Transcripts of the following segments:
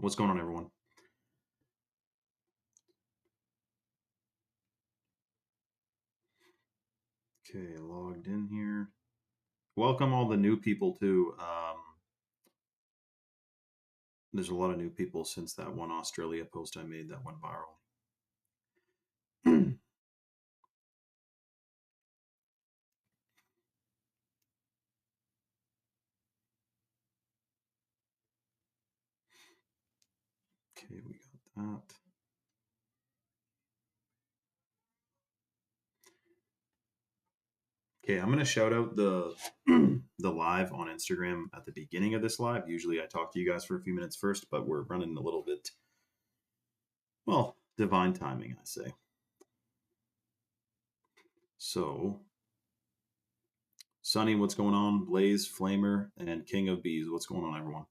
What's going on, everyone? Okay, logged in here. Welcome all the new people too. There's a lot of new people since that one Australia post I made that went viral. Okay, we got that. Okay, I'm gonna shout out the the live on Instagram at the beginning of this live. Usually I talk to you guys for a few minutes first, but we're running a little bit, well, divine timing, I say. So, Sunny, what's going on? Blaze, Flamer, and King of Bees, what's going on, everyone?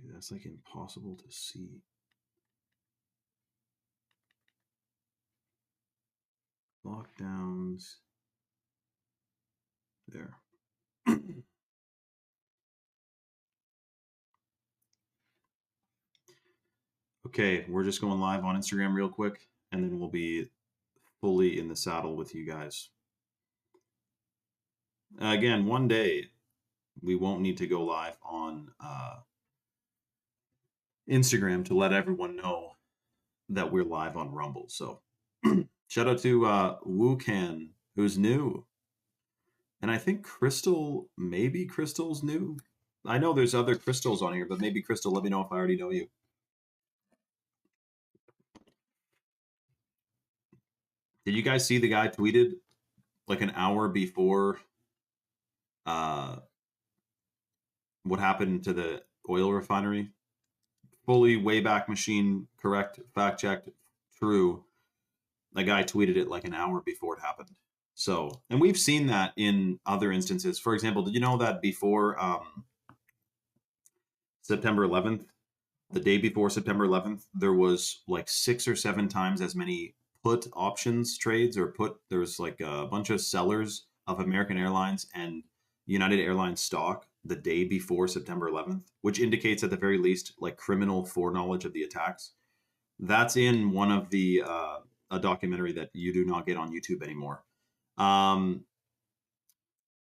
Dude, that's like impossible to see. Lockdowns. There. Okay, we're just going live on Instagram real quick, and then we'll be fully in the saddle with you guys. Again, one day we won't need to go live on Instagram to let everyone know that we're live on Rumble. So shout out to Wukan, who's new. And I think Crystal, maybe Crystal's new. I know there's other Crystals on here, but maybe Crystal, let me know if I already know you. Did you guys see the guy tweeted like an hour before what happened to the oil refinery? Fully Wayback Machine, correct, fact checked, true. The guy tweeted it like an hour before it happened. So, and we've seen that in other instances. For example, did you know that before September 11th, the day before September 11th, there was like 6 or 7 times as many put options trades, or there was like a bunch of sellers of American Airlines and United Airlines stock the day before September 11th, which indicates at the very least like criminal foreknowledge of the attacks. That's in one of the a documentary that you do not get on YouTube anymore,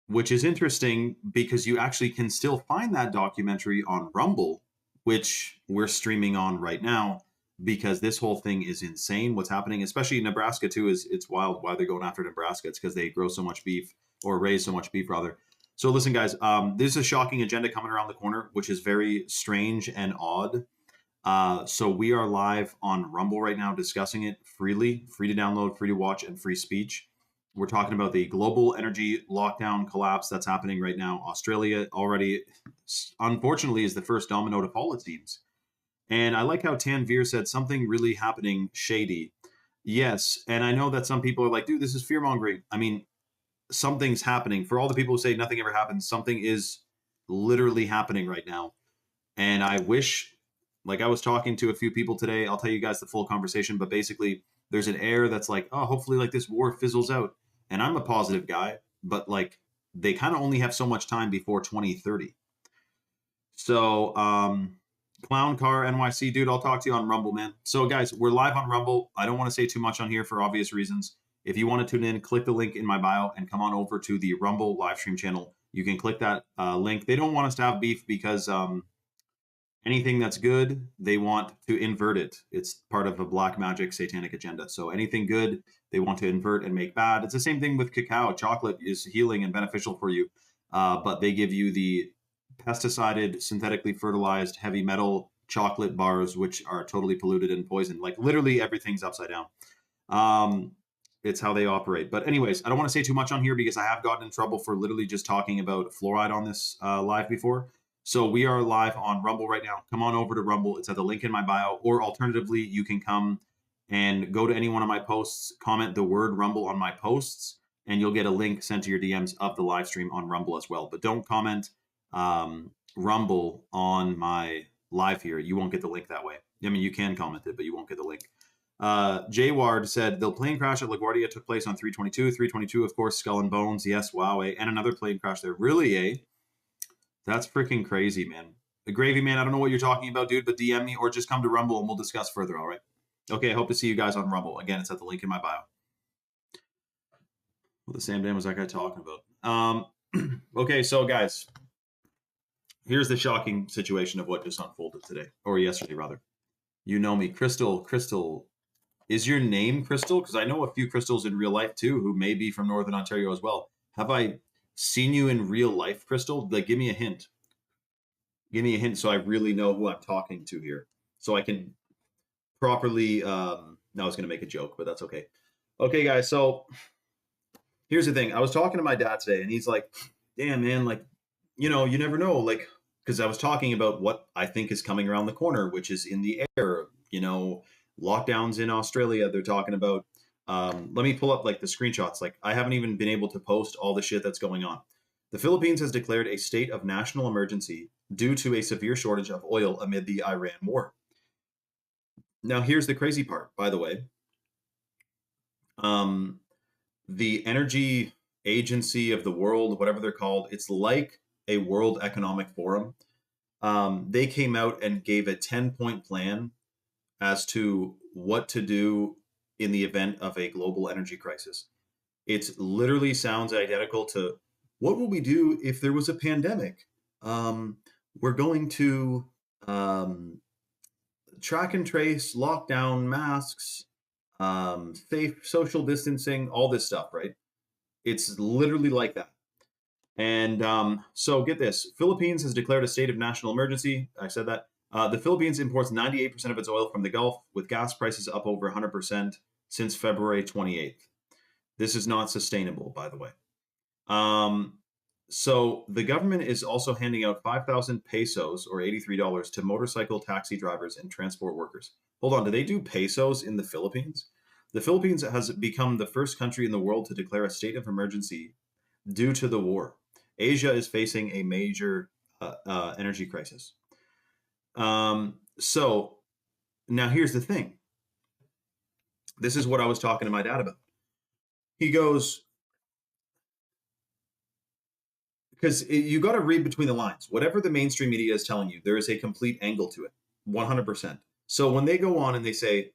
which is interesting because you actually can still find that documentary on Rumble, which we're streaming on right now, because this whole thing is insane. What's happening, especially in Nebraska too, is it's wild why they're going after Nebraska. It's because they grow so much beef, or raise so much beef rather. So listen, guys, this is a shocking agenda coming around the corner, which is very strange and odd. So we are live on Rumble right now discussing it freely, free to download, free to watch, and free speech. We're talking about the global energy lockdown collapse that's happening right now. Australia already, unfortunately, is the first domino to fall, it seems. And I like how Tanvir said something really happening shady. Yes, and I know that some people are like, dude, this is fear mongering. I mean, something's happening. For all the people who say nothing ever happens, something is literally happening right now. And I wish, like I was talking to a few people today, I'll tell you guys the full conversation, but basically there's an air that's like, oh, hopefully like this war fizzles out. And I'm a positive guy, but like they kind of only have so much time before 2030. So, Clown Car NYC, dude, I'll talk to you on Rumble, man. So, guys, we're live on Rumble. I don't want to say too much on here for obvious reasons. If you want to tune in, click the link in my bio and come on over to the Rumble live stream channel. You can click that link. They don't want us to have beef because anything that's good, they want to invert it. It's part of a black magic satanic agenda. So anything good, they want to invert and make bad. It's the same thing with cacao. Chocolate is healing and beneficial for you, but they give you the pesticided, synthetically fertilized, heavy metal chocolate bars, which are totally polluted and poisoned. Like literally everything's upside down. It's how they operate. But anyways, I don't want to say too much on here because I have gotten in trouble for literally just talking about fluoride on this live before. So we are live on Rumble right now. Come on over to Rumble. It's at the link in my bio. Or alternatively, you can come and go to any one of my posts, comment the word Rumble on my posts, and you'll get a link sent to your DMs of the live stream on Rumble as well. But don't comment Rumble on my live here. You won't get the link that way. I mean, you can comment it, but you won't get the link. Jay Ward said the plane crash at LaGuardia took place on 322. 322, of course, Skull and Bones. Yes, wow, eh? And another plane crash there. Really, eh? That's freaking crazy, man. The Gravy Man, I don't know what you're talking about, dude, but DM me or just come to Rumble and we'll discuss further, all right? Okay, I hope to see you guys on Rumble. Again, it's at the link in my bio. What the Sam Dan was that guy talking about? Okay, so guys, here's the shocking situation of what just unfolded today, or yesterday, rather. You know me, Crystal. Is your name Crystal? Because I know a few Crystals in real life too, who may be from Northern Ontario as well. Have I seen you in real life, Crystal? Like, give me a hint. Give me a hint so I really know who I'm talking to here, so I can properly. I was going to make a joke, but that's okay. Okay, guys. So here's the thing. I was talking to my dad today, and he's like, "Damn, man, like, you never know, like." Because I was talking about what I think is coming around the corner, which is in the air. Lockdowns in Australia. They're talking about. Let me pull up like the screenshots. Like, I haven't even been able to post all the shit that's going on. The Philippines has declared a state of national emergency due to a severe shortage of oil amid the Iran war. Now, here's the crazy part, by the way. The Energy Agency of the World, whatever they're called, it's like a World Economic Forum. They came out and gave a 10-point plan as to what to do in the event of a global energy crisis. It literally sounds identical to what will we do if there was a pandemic? We're going to track and trace, lockdown, masks, safe social distancing, all this stuff, right? It's literally like that. And so get this, Philippines has declared a state of national emergency. I said that. The Philippines imports 98% of its oil from the Gulf, with gas prices up over 100% since February 28th. This is not sustainable, by the way. So the government is also handing out 5,000 pesos, or $83, to motorcycle taxi drivers and transport workers. Hold on, do they do pesos in the Philippines? The Philippines has become the first country in the world to declare a state of emergency due to the war. Asia is facing a major energy crisis. So now here's the thing. This is what I was talking to my dad about. He goes, because you got to read between the lines. Whatever the mainstream media is telling you, there is a complete angle to it, 100%. So when they go on and they say,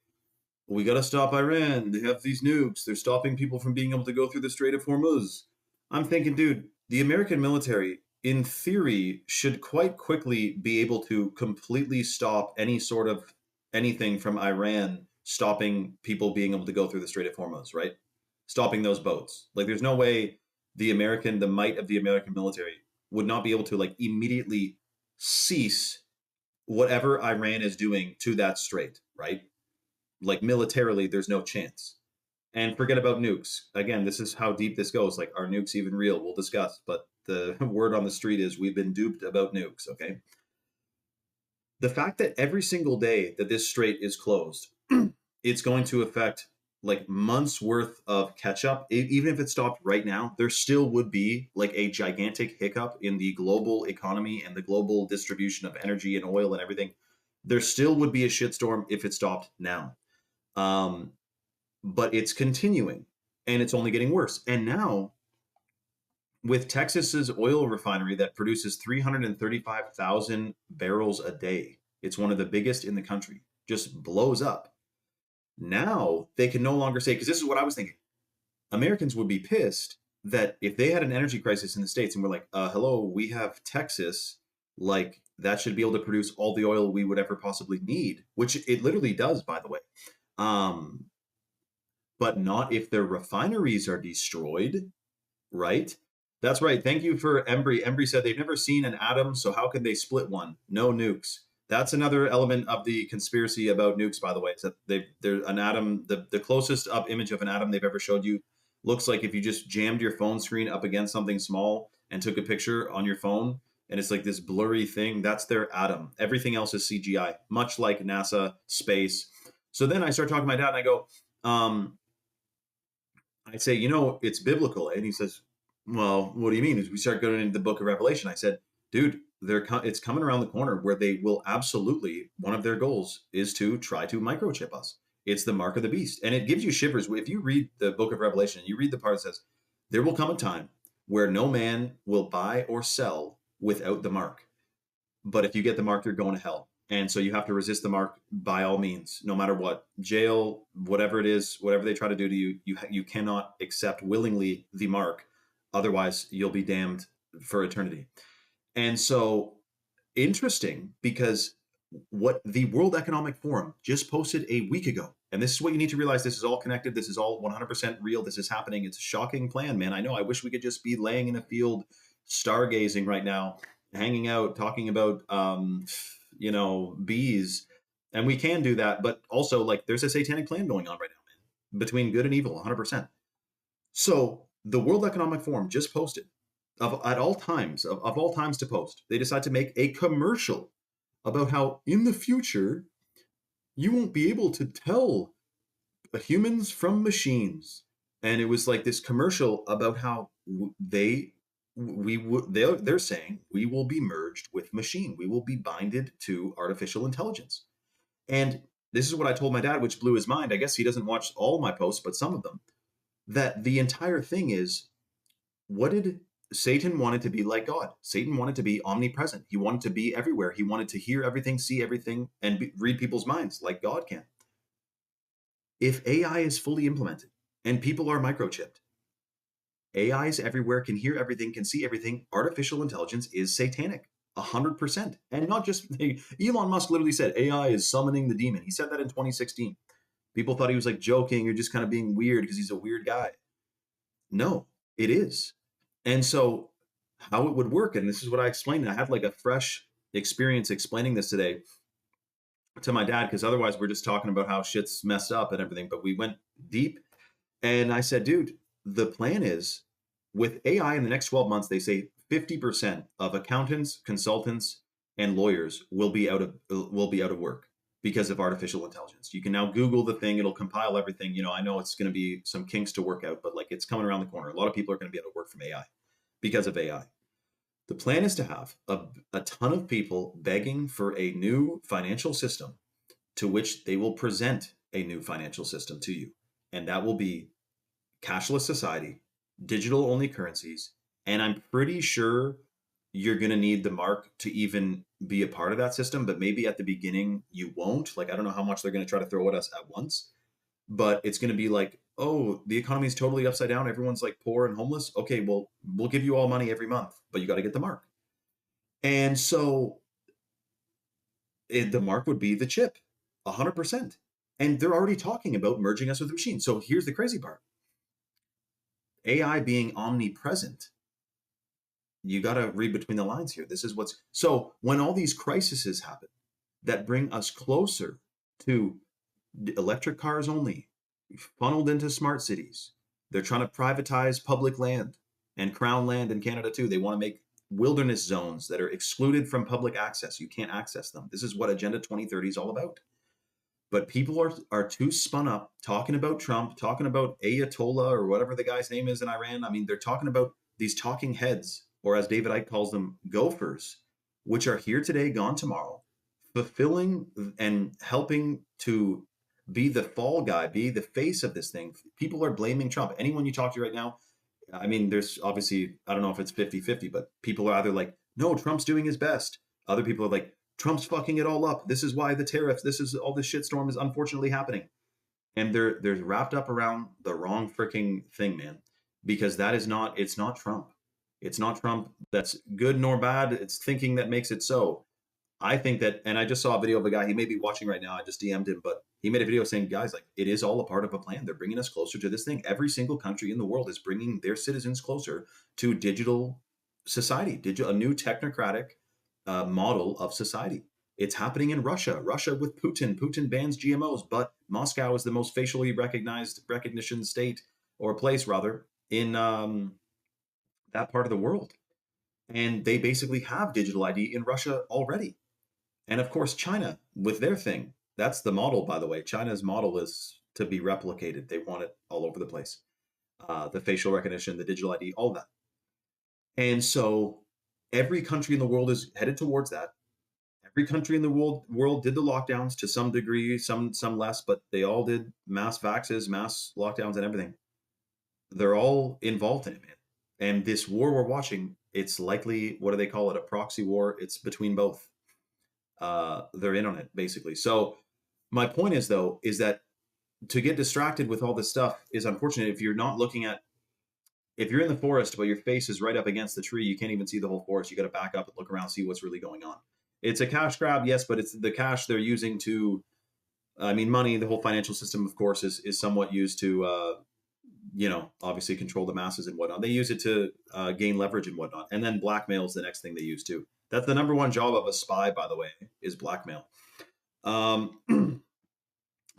we got to stop Iran, they have these nukes, they're stopping people from being able to go through the Strait of Hormuz. I'm thinking, dude, the American military, in theory, should quite quickly be able to completely stop any sort of anything from Iran stopping people being able to go through the Strait of Hormuz, right? Stopping those boats. Like, there's no way the might of the American military would not be able to like immediately cease whatever Iran is doing to that strait, right? Like, militarily, there's no chance. And forget about nukes. Again, this is how deep this goes. Like, are nukes even real? We'll discuss. But the word on the street is we've been duped about nukes, okay? The fact that every single day that this strait is closed, it's going to affect like months worth of catch up. Even if it stopped right now, there still would be like a gigantic hiccup in the global economy and the global distribution of energy and oil and everything. There still would be a shitstorm if it stopped now. But it's continuing and it's only getting worse. And now with Texas's oil refinery that produces 335,000 barrels a day, it's one of the biggest in the country, just blows up. Now they can no longer say, because this is what I was thinking, Americans would be pissed that if they had an energy crisis in the States and we're like, hello, we have Texas, like that should be able to produce all the oil we would ever possibly need, which it literally does, by the way. But not if their refineries are destroyed, right? That's right. Thank you for Embry. Embry said they've never seen an atom, so how can they split one? No nukes. That's another element of the conspiracy about nukes, by the way, is that they're an atom, the closest up image of an atom they've ever showed you looks like if you just jammed your phone screen up against something small and took a picture on your phone, and it's like this blurry thing. That's their atom. Everything else is CGI, much like NASA, space. So then I start talking to my dad, and I go, um, I say, it's biblical. And he says, well, what do you mean? As we start going into the book of Revelation, I said, dude, it's coming around the corner where they will absolutely, one of their goals is to try to microchip us. It's the mark of the beast. And it gives you shivers. If you read the book of Revelation, you read the part that says, there will come a time where no man will buy or sell without the mark. But if you get the mark, you're going to hell. And so you have to resist the mark by all means, no matter what. Jail, whatever it is, whatever they try to do to you, you cannot accept willingly the mark. Otherwise, you'll be damned for eternity. And so interesting, because what the World Economic Forum just posted a week ago, and this is what you need to realize, this is all connected, this is all 100% real, this is happening, it's a shocking plan, man. I know, I wish we could just be laying in a field stargazing right now, hanging out, talking about bees, and we can do that, but also, like, there's a satanic plan going on right now, man, between good and evil, 100%. So the World Economic Forum just posted, of all times to post, they decide to make a commercial about how in the future you won't be able to tell humans from machines. And it was like this commercial about how they're saying we will be merged with machine. We will be binded to artificial intelligence. And this is what I told my dad, which blew his mind. I guess he doesn't watch all my posts, but some of them. That the entire thing is, what did Satan wanted to be like God? Satan wanted to be omnipresent. He wanted to be everywhere. He wanted to hear everything, see everything, and read people's minds like God can. If AI is fully implemented and people are microchipped, AIs everywhere, can hear everything, can see everything. Artificial intelligence is satanic, 100%. And not just, Elon Musk literally said AI is summoning the demon. He said that in 2016. People thought he was like joking or just kind of being weird because he's a weird guy. No, it is. And so how it would work, and this is what I explained. I had like a fresh experience explaining this today to my dad, because otherwise we're just talking about how shit's messed up and everything. But we went deep, and I said, dude, the plan is, with AI in the next 12 months, they say 50% of accountants, consultants, and lawyers will be out of work because of artificial intelligence. You can now Google the thing, it'll compile everything. I know it's going to be some kinks to work out, but like, it's coming around the corner. A lot of people are going to be able to work from AI because of AI. The plan is to have a ton of people begging for a new financial system, to which they will present a new financial system to you. And that will be cashless society, digital only currencies. And I'm pretty sure you're going to need the mark to even be a part of that system, but maybe at the beginning you won't. Like, I don't know how much they're going to try to throw at us at once, but it's going to be like, oh, the economy is totally upside down. Everyone's like poor and homeless. Okay, well, we'll give you all money every month, but you got to get the mark. And so the mark would be the chip, 100%. And they're already talking about merging us with the machine. So here's the crazy part. AI being omnipresent, you got to read between the lines here. This is so when all these crises happen that bring us closer to electric cars only, funneled into smart cities, they're trying to privatize public land and crown land in Canada too. They want to make wilderness zones that are excluded from public access. You can't access them. This is what Agenda 2030 is all about. But people are too spun up talking about Trump, talking about Ayatollah or whatever the guy's name is in Iran. I mean, they're talking about these talking heads, or as David Icke calls them, gophers, which are here today, gone tomorrow, fulfilling and helping to be the fall guy, be the face of this thing. People are blaming Trump. Anyone you talk to right now, I mean, there's obviously, I don't know if it's 50-50, but people are either like, no, Trump's doing his best. Other people are like, Trump's fucking it all up. This is why the tariffs, this is all this shitstorm is unfortunately happening. And they're wrapped up around the wrong freaking thing, man. Because it's not Trump. It's not Trump that's good nor bad. It's thinking that makes it so. I think that, and I just saw a video of a guy, he may be watching right now, I just DM'd him, but he made a video saying, guys, like, it is all a part of a plan. They're bringing us closer to this thing. Every single country in the world is bringing their citizens closer to digital society, a new technocratic model of society. It's happening in Russia with Putin. Putin bans GMOs, but Moscow is the most facially recognition state, or place rather, in that part of the world. And they basically have digital ID in Russia already. And of course, China with their thing. That's the model, by the way. China's model is to be replicated. They want it all over the place. The facial recognition, the digital ID, all that. And so every country in the world is headed towards that. Every country in the world did the lockdowns to some degree, some less, but they all did mass vaxes, mass lockdowns, and everything. They're all involved in it, man. And this war we're watching, it's likely, what do they call it? A proxy war. It's between both. They're in on it basically. So my point is though, is that to get distracted with all this stuff is unfortunate. If you're not looking at, if you're in the forest but your face is right up against the tree, you can't even see the whole forest. You got to back up and look around, see what's really going on. It's a cash grab, yes, but it's the cash they're using to, I mean, money. The whole financial system, of course, is somewhat used to, obviously control the masses and whatnot. They use it to gain leverage and whatnot, and then blackmail is the next thing they use too. That's the number one job of a spy, by the way, is blackmail.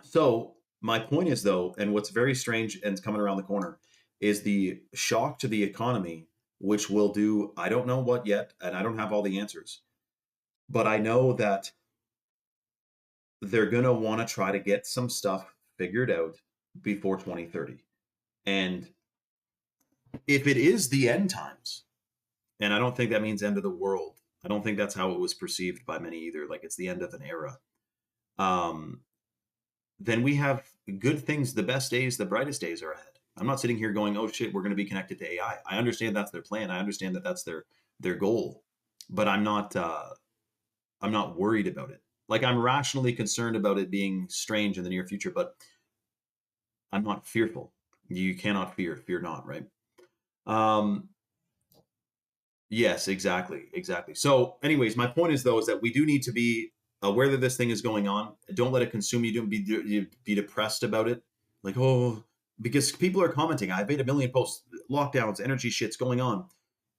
So my point is though, and what's very strange and it's coming around the corner, is the shock to the economy, which will do, I don't know what yet, and I don't have all the answers, but I know that they're going to want to try to get some stuff figured out before 2030. And if it is the end times, and I don't think that means end of the world, I don't think that's how it was perceived by many either, like it's the end of an era. Then we have good things, the best days, the brightest days are ahead. I'm not sitting here going, oh shit, we're going to be connected to AI. I understand that's their plan. I understand that that's their goal, but I'm not worried about it. Like I'm rationally concerned about it being strange in the near future, but I'm not fearful. You cannot fear not, right? Yes, exactly. So anyways, my point is though, is that we do need to be aware that this thing is going on. Don't let it consume you. Don't be depressed about it. Like, oh, because people are commenting. I've made a million posts, lockdowns, energy shit's going on.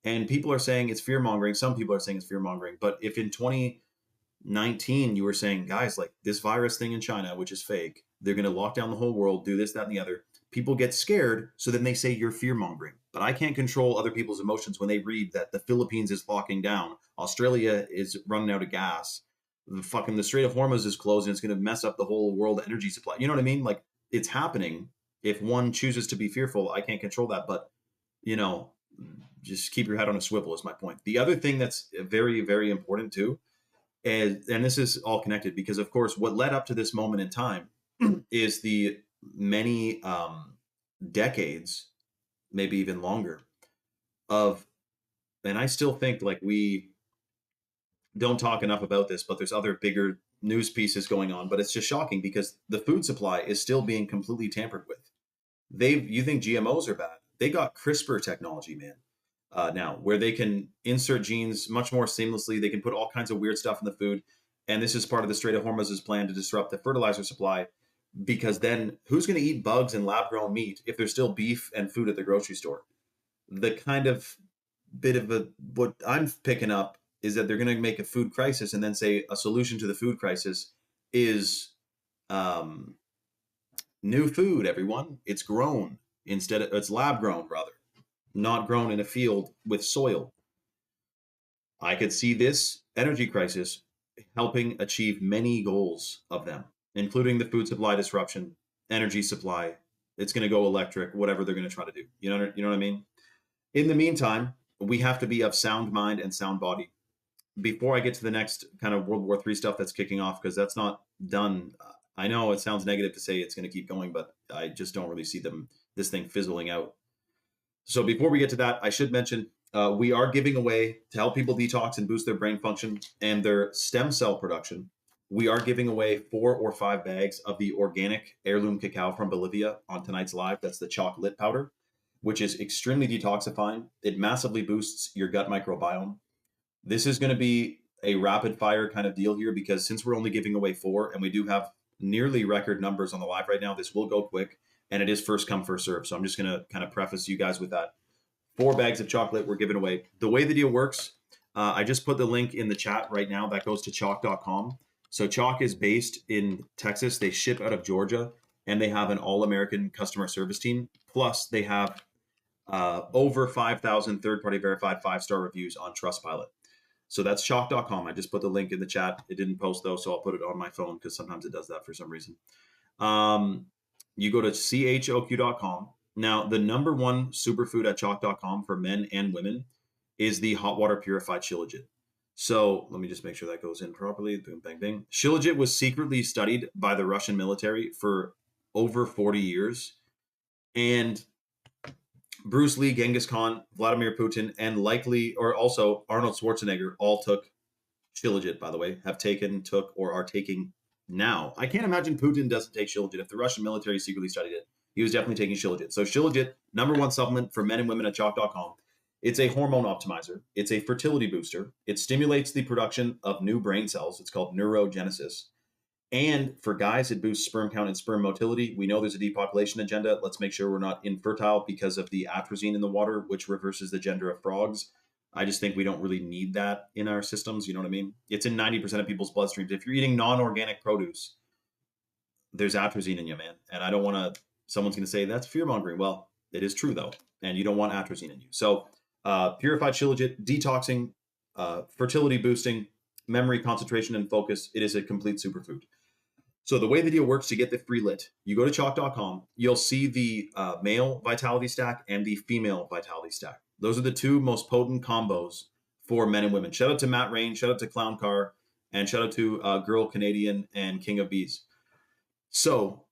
And people are saying it's fear mongering. Some people are saying it's fear mongering. But if in 2019 you were saying, guys, like this virus thing in China, which is fake, they're going to lock down the whole world, do this, that, and the other. People get scared. So then they say you're fear mongering. But I can't control other people's emotions when they read that the Philippines is locking down. Australia is running out of gas. The Strait of Hormuz is closed and it's going to mess up the whole world energy supply. You know what I mean? Like it's happening. If one chooses to be fearful, I can't control that. But, just keep your head on a swivel is my point. The other thing that's very, very important too, and this is all connected because, of course, what led up to this moment in time is the many decades, maybe even longer, of, and I still think like we don't talk enough about this, but there's other bigger news pieces going on. But it's just shocking because the food supply is still being completely tampered with. You think GMOs are bad? They got CRISPR technology, man. Now, where they can insert genes much more seamlessly. They can put all kinds of weird stuff in the food. And this is part of the Strait of Hormuz's plan to disrupt the fertilizer supply, because then who's going to eat bugs and lab-grown meat if there's still beef and food at the grocery store? The kind of bit of what I'm picking up is that they're going to make a food crisis and then say a solution to the food crisis is new food, everyone. It's grown it's lab grown rather, not grown in a field with soil. I could see this energy crisis helping achieve many goals of them, including the food supply disruption, energy supply. It's going to go electric, whatever they're going to try to do. You know what I mean? In the meantime, we have to be of sound mind and sound body. Before I get to the next kind of World War III stuff that's kicking off, because that's not done. I know it sounds negative to say it's going to keep going, but I just don't really see this thing fizzling out. So before we get to that, I should mention we are giving away, to help people detox and boost their brain function and their stem cell production, we are giving away 4 or 5 bags of the organic heirloom cacao from Bolivia on tonight's live. That's the chocolate powder, which is extremely detoxifying. It massively boosts your gut microbiome. This is going to be a rapid fire kind of deal here, because since we're only giving away 4 and we do have nearly record numbers on the live right now, this will go quick, and it is first come, first serve. So I'm just going to kind of preface you guys with that. 4 bags of chocolate we're giving away. The way the deal works, I just put the link in the chat right now. That goes to chalk.com. So Chalk is based in Texas. They ship out of Georgia, and they have an all-American customer service team. Plus, they have over 5,000 third-party verified 5-star reviews on Trustpilot. So that's chalk.com. I just put the link in the chat. It didn't post though, so I'll put it on my phone because sometimes it does that for some reason. You go to choq.com. Now, the number one superfood at chalk.com for men and women is the hot water purified shilajit. So let me just make sure that goes in properly. Boom, bang, bang. Shilajit was secretly studied by the Russian military for over 40 years. And Bruce Lee, Genghis Khan, Vladimir Putin, and likely, or also Arnold Schwarzenegger all took shilajit, by the way, have taken, took, or are taking now. I can't imagine Putin doesn't take shilajit. If the Russian military secretly studied it, he was definitely taking shilajit. So shilajit, number one supplement for men and women at chalk.com. It's a hormone optimizer. It's a fertility booster. It stimulates the production of new brain cells. It's called neurogenesis. And for guys, it boosts sperm count and sperm motility. We know there's a depopulation agenda. Let's make sure we're not infertile because of the atrazine in the water, which reverses the gender of frogs. I just think we don't really need that in our systems. You know what I mean? It's in 90% of people's bloodstreams. If you're eating non-organic produce, there's atrazine in you, man. And I don't want to, someone's going to say that's fear mongering. Well, it is true though. And you don't want atrazine in you. So purified shilajit, detoxing, fertility boosting, memory, concentration, and focus. It is a complete superfood. So the way the deal works to get the free lit, you go to chalk.com, you'll see the male vitality stack and the female vitality stack. Those are the two most potent combos for men and women. Shout out to Matt Rain, shout out to Clown Car, and shout out to Girl Canadian and King of Bees. So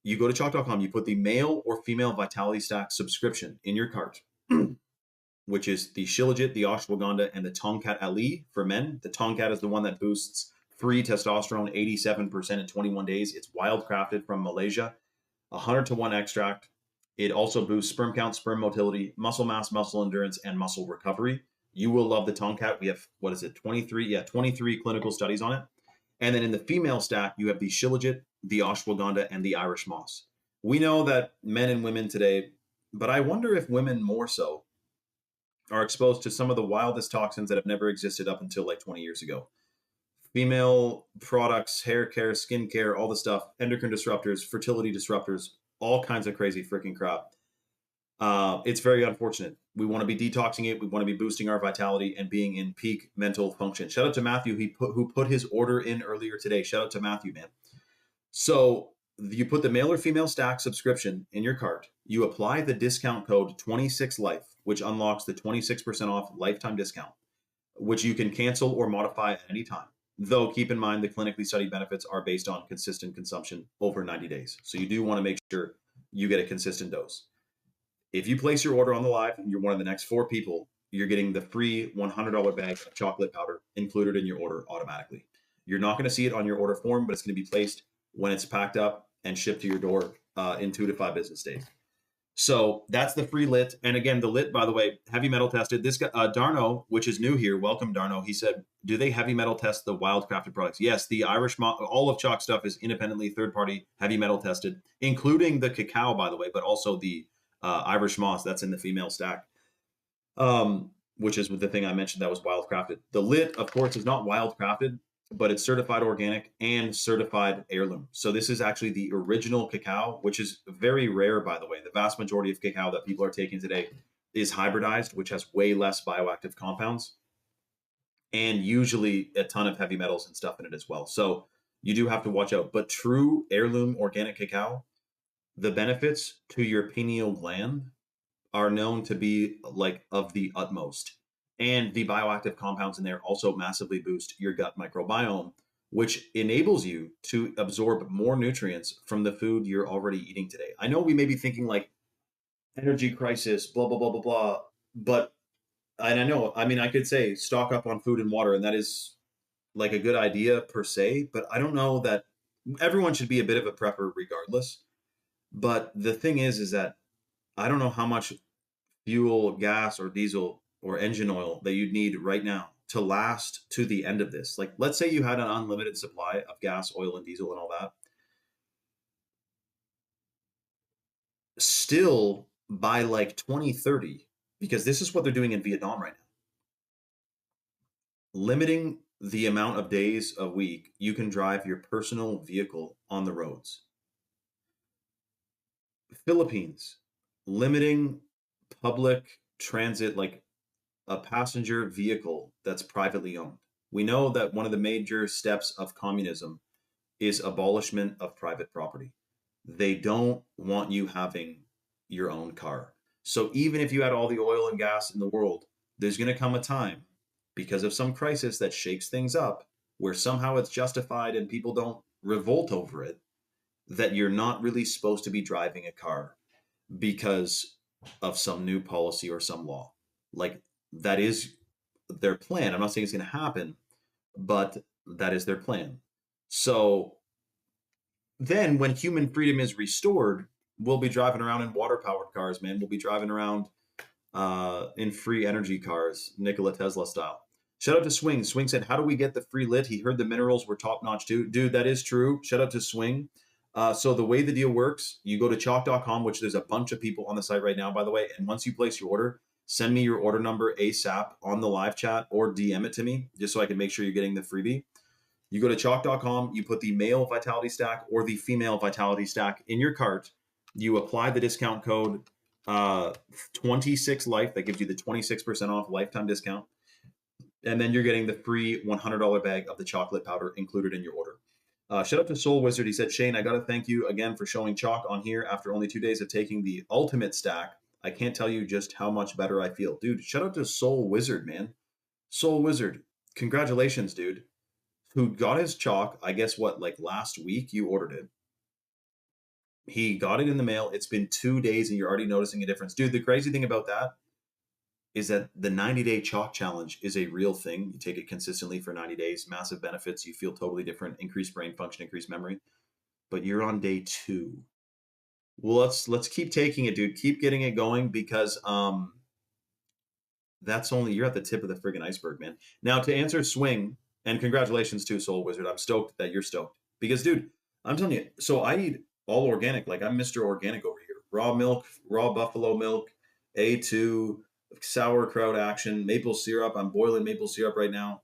you go to chalk.com, you put the male or female vitality stack subscription in your cart, which is the shilajit, the ashwagandha, and the tongkat ali for men. The tongkat is the one that boosts free testosterone 87% in 21 days. It's wild crafted from Malaysia, 100-to-1 extract. It also boosts sperm count, sperm motility, muscle mass, muscle endurance, and muscle recovery. You will love the tongkat. We have, 23? Yeah, 23 clinical studies on it. And then in the female stack, you have the shilajit, the ashwagandha, and the Irish moss. We know that men and women today, but I wonder if women more so are exposed to some of the wildest toxins that have never existed up until like 20 years ago. Female products, hair care, skin care, all the stuff, endocrine disruptors, fertility disruptors, all kinds of crazy freaking crap. It's very unfortunate. We want to be detoxing it. We want to be boosting our vitality and being in peak mental function. Shout out to Matthew, who put his order in earlier today. Shout out to Matthew, man. So you put the male or female stack subscription in your cart. You apply the discount code 26life, which unlocks the 26% off lifetime discount, which you can cancel or modify at any time. Though keep in mind the clinically studied benefits are based on consistent consumption over 90 days. So you do want to make sure you get a consistent dose. If you place your order on the live and you're one of the next 4 people, you're getting the free $100 bag of chocolate powder included in your order automatically. You're not going to see it on your order form, but it's going to be placed when it's packed up and shipped to your door in 2 to 5 business days. So that's the free lit. And again, the lit, by the way, heavy metal tested. This guy, Darno, which is new here. Welcome, Darno. He said, do they heavy metal test the wild crafted products? Yes, the Irish, all of Chalk stuff is independently third-party heavy metal tested, including the cacao, by the way, but also the Irish moss that's in the female stack, which is the thing I mentioned that was wild crafted. The lit, of course, is not wild crafted, but it's certified organic and certified heirloom. So this is actually the original cacao, which is very rare, by the way. The vast majority of cacao that people are taking today is hybridized, which has way less bioactive compounds and usually a ton of heavy metals and stuff in it as well. So you do have to watch out. But true heirloom organic cacao, the benefits to your pineal gland are known to be like of the utmost. And the bioactive compounds in there also massively boost your gut microbiome, which enables you to absorb more nutrients from the food you're already eating today. I know we may be thinking like energy crisis, blah, blah, blah, blah, blah. But, and I know, I mean, I could say stock up on food and water, and that is like a good idea per se, but I don't know that everyone should be a bit of a prepper regardless. But the thing is that I don't know how much fuel, gas, or diesel or engine oil that you'd need right now to last to the end of this. Like, let's say you had an unlimited supply of gas, oil, and diesel and all that. Still, by like 2030, because this is what they're doing in Vietnam right now, limiting the amount of days a week you can drive your personal vehicle on the roads. Philippines, limiting public transit, like a passenger vehicle that's privately owned. We know that one of the major steps of communism is abolishment of private property. They don't want you having your own car. So even if you had all the oil and gas in the world, there's going to come a time because of some crisis that shakes things up where somehow it's justified and people don't revolt over it, that you're not really supposed to be driving a car because of some new policy or some law. Like that is their plan. I'm not saying it's going to happen, but that is their plan. So then when human freedom is restored, we'll be driving around in water powered cars, man. We'll be driving around in free energy cars, Nikola Tesla style. Shout out to Swing. Swing said, "How do we get the free lit? He heard the minerals were top notch too." Dude, that is true. Shout out to Swing. So the way the deal works, you go to chalk.com, which there's a bunch of people on the site right now, by the way. And once you place your order, send me your order number ASAP on the live chat or DM it to me just so I can make sure you're getting the freebie. You go to chalk.com, you put the male vitality stack or the female vitality stack in your cart. You apply the discount code 26 life. That gives you the 26% off lifetime discount. And then you're getting the free $100 bag of the chocolate powder included in your order. Shout out to Soul Wizard. He said, "Shane, I got to thank you again for showing chalk on here after only 2 days of taking the ultimate stack. I can't tell you just how much better I feel." Dude, shout out to Soul Wizard, man. Soul Wizard. Congratulations, dude. Who got his chalk, I guess what, like last week you ordered it. He got it in the mail. It's been 2 days and you're already noticing a difference. Dude, the crazy thing about that is that the 90-day chalk challenge is a real thing. You take it consistently for 90 days, massive benefits. You feel totally different, increased brain function, increased memory. But you're on day 2. Well, let's keep taking it, dude. Keep getting it going because that's only, you're at the tip of the friggin' iceberg, man. Now to answer Swing, and congratulations to Soul Wizard. I'm stoked that you're stoked. Because dude, I'm telling you, so I eat all organic. Like I'm Mr. Organic over here. Raw milk, raw buffalo milk, A2, sauerkraut action, maple syrup. I'm boiling maple syrup right now.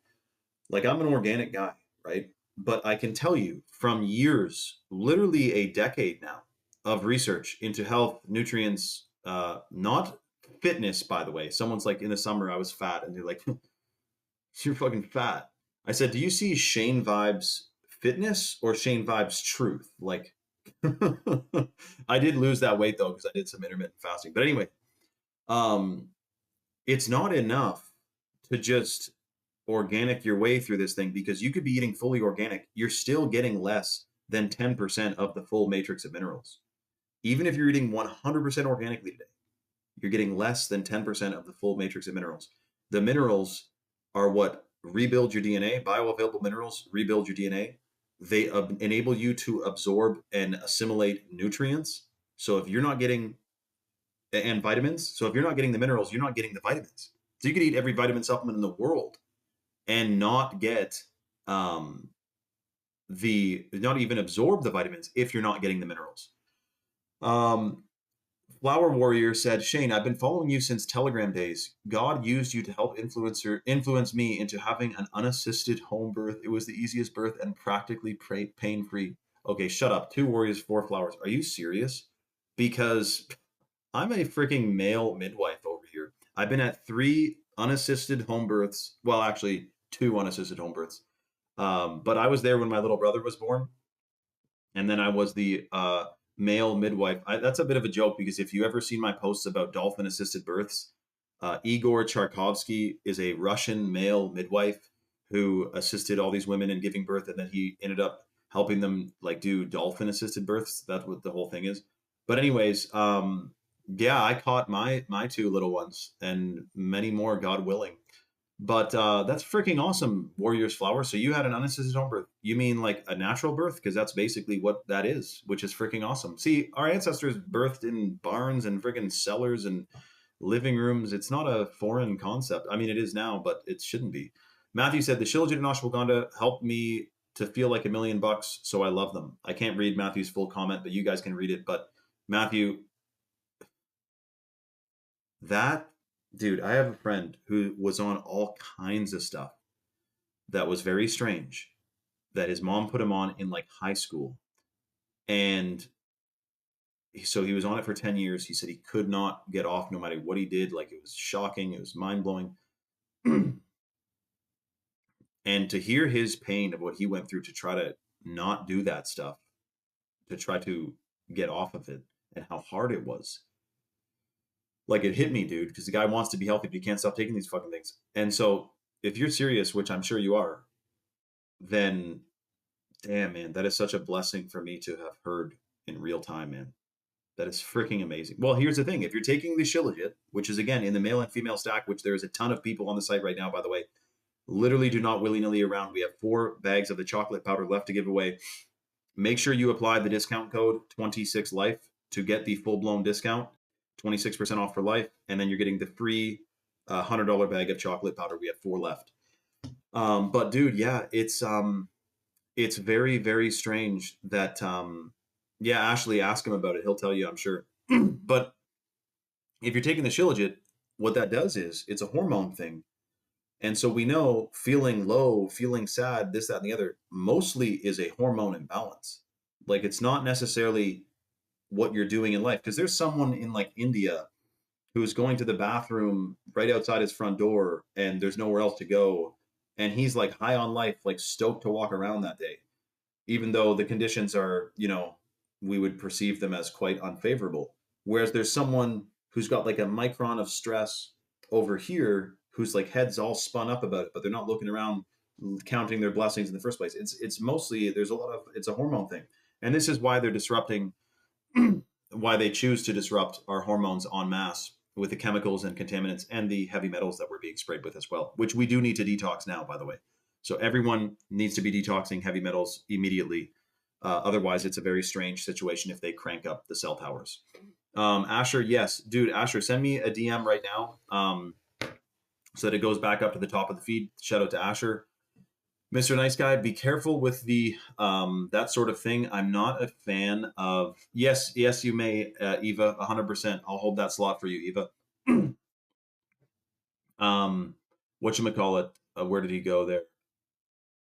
Like I'm an organic guy, right? But I can tell you from years, literally a decade now, of research into health, nutrients, not fitness, by the way. Someone's like, in the summer I was fat, and they're like, "You're fucking fat." I said, "Do you see Shane Vibes fitness or Shane Vibes truth?" Like, I did lose that weight though because I did some intermittent fasting. But anyway, um, it's not enough to just organic your way through this thing because you could be eating fully organic. You're still getting less than 10% of the full matrix of minerals. Even if you're eating 100% organically today, you're getting less than 10% of the full matrix of minerals. The minerals are what rebuild your DNA. Bioavailable minerals rebuild your DNA. They enable you to absorb and assimilate nutrients. So if you're not getting, and vitamins. So if you're not getting the minerals, you're not getting the vitamins. So you could eat every vitamin supplement in the world and not get not even absorb the vitamins if you're not getting the minerals. Flower Warrior said, "Shane, I've been following you since Telegram days. God used you to help influence me into having an unassisted home birth. It was the easiest birth and practically pain-free." Okay, shut up. 2 warriors, 4 flowers. Are you serious? Because I'm a freaking male midwife over here. I've been at 3 unassisted home births. Well, actually, 2 unassisted home births. But I was there when my little brother was born. And then I was the male midwife. That's a bit of a joke because if you ever seen my posts about dolphin assisted births, Igor Charkovsky is a Russian male midwife who assisted all these women in giving birth, and then he ended up helping them like do dolphin assisted births. That's what the whole thing is. But anyways, yeah, I caught my 2 little ones and many more, God willing. But that's freaking awesome, Warriors Flower. So you had an unassisted home birth. You mean like a natural birth? Because that's basically what that is, which is freaking awesome. See, our ancestors birthed in barns and freaking cellars and living rooms. It's not a foreign concept. I mean, it is now, but it shouldn't be. Matthew said, "The Shilajit and Ashwagandha helped me to feel like $1,000,000, so I love them." I can't read Matthew's full comment, but you guys can read it. But Matthew, that dude, I have a friend who was on all kinds of stuff that was very strange that his mom put him on in like high school. And So he was on it for 10 years. He said he could not get off no matter what he did. Like, it was shocking. It was mind blowing. And to hear his pain of what he went through to try to not do that stuff, to try to get off of it, and how hard it was. Like, it hit me, dude, because the guy wants to be healthy, but he can't stop taking these fucking things. And so, if you're serious, which I'm sure you are, then damn, man, that is such a blessing for me to have heard in real time, man. That is freaking amazing. Well, here's the thing. If you're taking the Shilajit, which is, again, in the male and female stack, which there is a ton of people on the site right now, by the way, literally do not willy-nilly around. We have 4 bags of the chocolate powder left to give away. Make sure you apply the discount code 26life to get the full-blown discount, 26% off for life, and then you're getting the free $100 bag of chocolate powder. We have 4 left. But dude, yeah, it's very, very strange that yeah, Ashley, ask him about it. He'll tell you, I'm sure. But if you're taking the Shilajit, what that does is it's a hormone thing. And so we know feeling low, feeling sad, this, that, and the other, mostly is a hormone imbalance. Like, it's not necessarily what you're doing in life. Because there's someone in like India who's going to the bathroom right outside his front door and there's nowhere else to go. And he's like high on life, like stoked to walk around that day, even though the conditions are, we would perceive them as quite unfavorable. Whereas there's someone who's got like a micron of stress over here whose like head's all spun up about it, but they're not looking around counting their blessings in the first place. It's mostly, there's a lot of, it's a hormone thing. And this is why they're disrupting, why they choose to disrupt our hormones en masse with the chemicals and contaminants and the heavy metals that we're being sprayed with as well, which we do need to detox now, by the way. So everyone needs to be detoxing heavy metals immediately. Otherwise, it's a very strange situation if they crank up the cell powers. Asher, yes, dude, Asher, send me a DM right now so that it goes back up to the top of the feed. Shout out to Asher. Mr. Nice Guy, be careful with the that sort of thing. I'm not a fan of. Yes, you may, Eva, 100%. I'll hold that slot for you, Eva. Whatchamacallit? Where did he go there?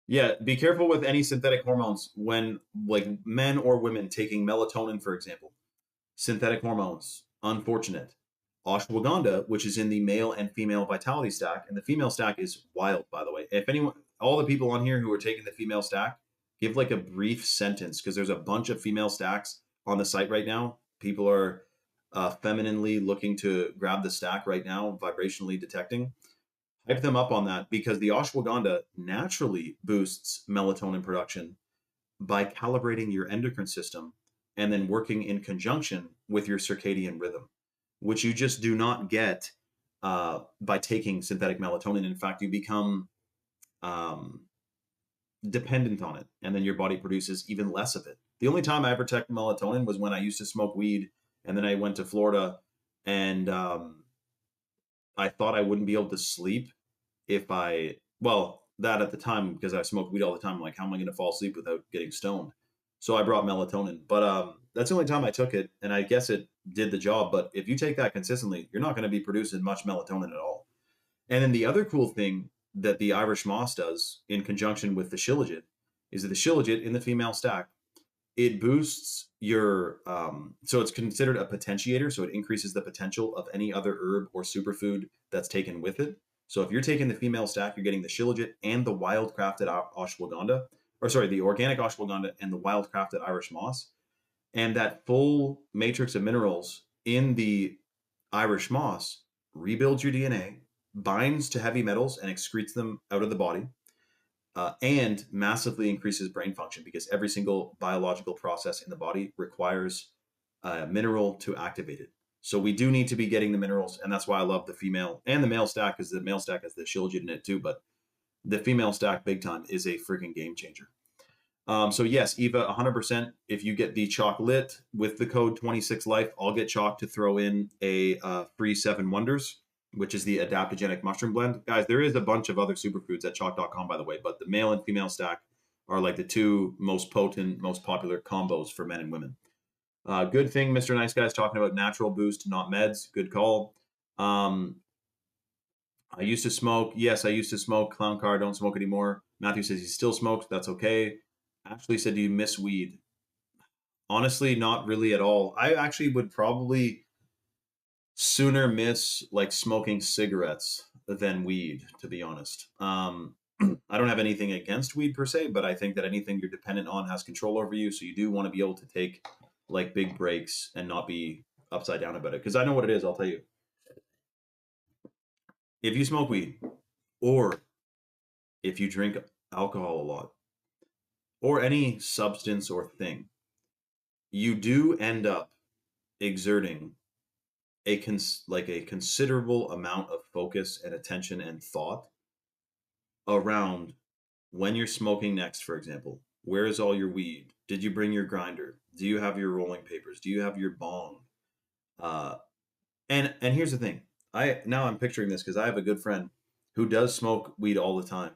Yeah, be careful with any synthetic hormones when, like, men or women taking melatonin, for example. Synthetic hormones, unfortunate. Ashwagandha, which is in the male and female vitality stack, and the female stack is wild, by the way. If anyone, all the people on here who are taking the female stack, give like a brief sentence, because there's a bunch of female stacks on the site right now. People are femininely looking to grab the stack right now, vibrationally detecting. Hype them up on that, because the ashwagandha naturally boosts melatonin production by calibrating your endocrine system and then working in conjunction with your circadian rhythm, which you just do not get by taking synthetic melatonin. In fact, you become dependent on it, and then your body produces even less of it. The only time I ever took melatonin was when I used to smoke weed, and then I went to Florida, and I thought I wouldn't be able to sleep if that at the time, because I smoked weed all the time, like, how am I going to fall asleep without getting stoned? So I brought melatonin, but that's the only time I took it, and I guess it did the job. But if you take that consistently, you're not going to be producing much melatonin at all. And then the other cool thing that the Irish moss does in conjunction with the Shilajit is that the Shilajit in the female stack, it boosts your, so it's considered a potentiator, so it increases the potential of any other herb or superfood that's taken with it. So if you're taking the female stack, you're getting the Shilajit and the wild crafted ashwagandha, or sorry, the organic ashwagandha and the wild crafted Irish moss. And that full matrix of minerals in the Irish moss rebuilds your DNA, binds to heavy metals and excretes them out of the body, and massively increases brain function, because every single biological process in the body requires a mineral to activate it. So we do need to be getting the minerals, and that's why I love the female and the male stack, because the male stack has the Shilajit in it too, but the female stack big time is a freaking game changer. So yes, Eva, 100%. If you get the chocolate with the code 26life, I'll get Chalk to throw in a free 7 Wonders, which is the adaptogenic mushroom blend. Guys, there is a bunch of other superfoods at chalk.com, by the way, but the male and female stack are like the 2 most potent, most popular combos for men and women. Good thing Mr. Nice Guy's talking about natural boost, not meds. Good call. I used to smoke. Yes, I used to smoke. Clown car, don't smoke anymore. Matthew says he still smokes. That's okay. Ashley said, do you miss weed? Honestly, not really at all. I actually would probably sooner miss like smoking cigarettes than weed, to be honest. I don't have anything against weed per se, but I think that anything you're dependent on has control over you. So you do want to be able to take like big breaks and not be upside down about it. Because I know what it is. I'll tell you. If you smoke weed, or if you drink alcohol a lot, or any substance or thing, you do end up exerting like a considerable amount of focus and attention and thought around when you're smoking next, for example. Where is all your weed? Did you bring your grinder? Do you have your rolling papers? Do you have your bong? Uh, and here's the thing. I'm picturing this because I have a good friend who does smoke weed all the time,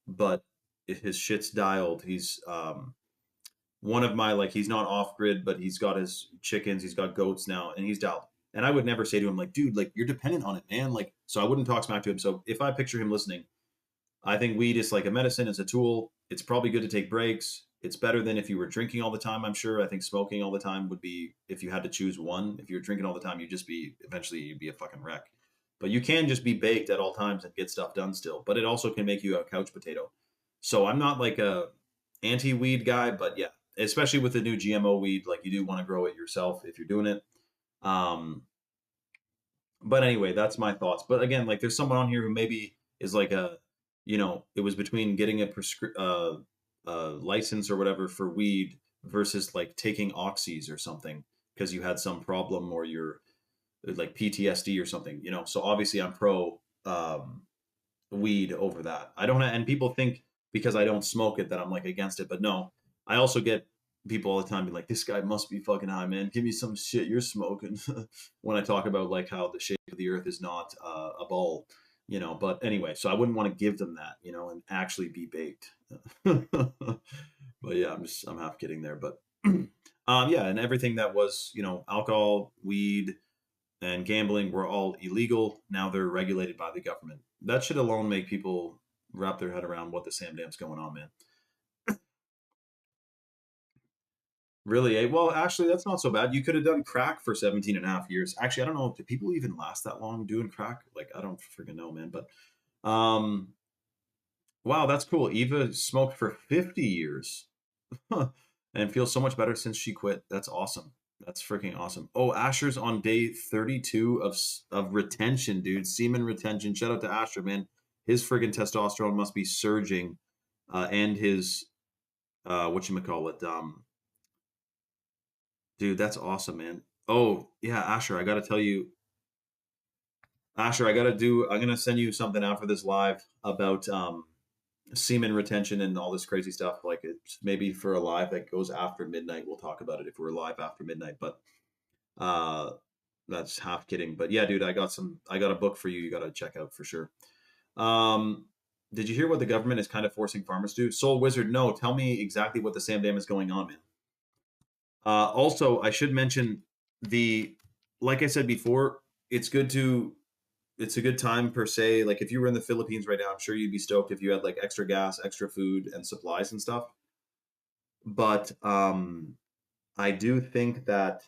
but his shit's dialed. He's one of my like he's not off grid, but he's got his chickens, he's got goats now, and he's dialed. And I would never say to him like, dude, like you're dependent on it, man. Like, so I wouldn't talk smack to him. So if I picture him listening, I think weed is like a medicine, it's a tool. It's probably good to take breaks. It's better than if you were drinking all the time, I'm sure. I think smoking all the time would be, if you had to choose one, if you were drinking all the time, eventually you'd be a fucking wreck. But you can just be baked at all times and get stuff done still. But it also can make you a couch potato. So I'm not like a anti-weed guy, but yeah, especially with the new GMO weed, like you do want to grow it yourself if you're doing it. Um, but anyway, that's my thoughts. But again, like there's someone on here who maybe is like it was between getting a license or whatever for weed versus like taking oxys or something because you had some problem or you're like PTSD or something, So obviously I'm pro weed over that. I don't, and people think because I don't smoke it that I'm like against it, but no, I also get people all the time be like, this guy must be fucking high, man. Give me some shit you're smoking. When I talk about like how the shape of the earth is not a ball, But anyway, so I wouldn't want to give them that, and actually be baked. But yeah, I'm half kidding there, but yeah, and everything that was, alcohol, weed, and gambling were all illegal. Now they're regulated by the government. That should alone make people wrap their head around what the Sam Dam's going on, man. Really, eh? Well, actually, that's not so bad. You could have done crack for 17 and a half years. Actually, I don't know. Do people even last that long doing crack? Like, I don't freaking know, man. But, um, wow, that's cool. Eva smoked for 50 years. Huh. And feels so much better since she quit. That's awesome. That's freaking awesome. Oh, Asher's on day 32 of retention, dude. Semen retention. Shout out to Asher, man. His friggin' testosterone must be surging. And his whatchamacallit, dude, that's awesome, man. Oh, yeah, Asher, I gotta tell you, Asher, I'm gonna send you something after this live about semen retention and all this crazy stuff. Like it's maybe for a live that goes after midnight. We'll talk about it if we're live after midnight. But uh that's half kidding. But yeah, dude, I got a book for you. You gotta check out for sure. Um did you hear what the government is kind of forcing farmers to do? Soul Wizard, no, tell me exactly what the Sam Dam is going on, man. Also, I should mention the, like I said before, it's good to, it's a good time per se. Like if you were in the Philippines right now, I'm sure you'd be stoked if you had like extra gas, extra food, and supplies and stuff. But I do think that,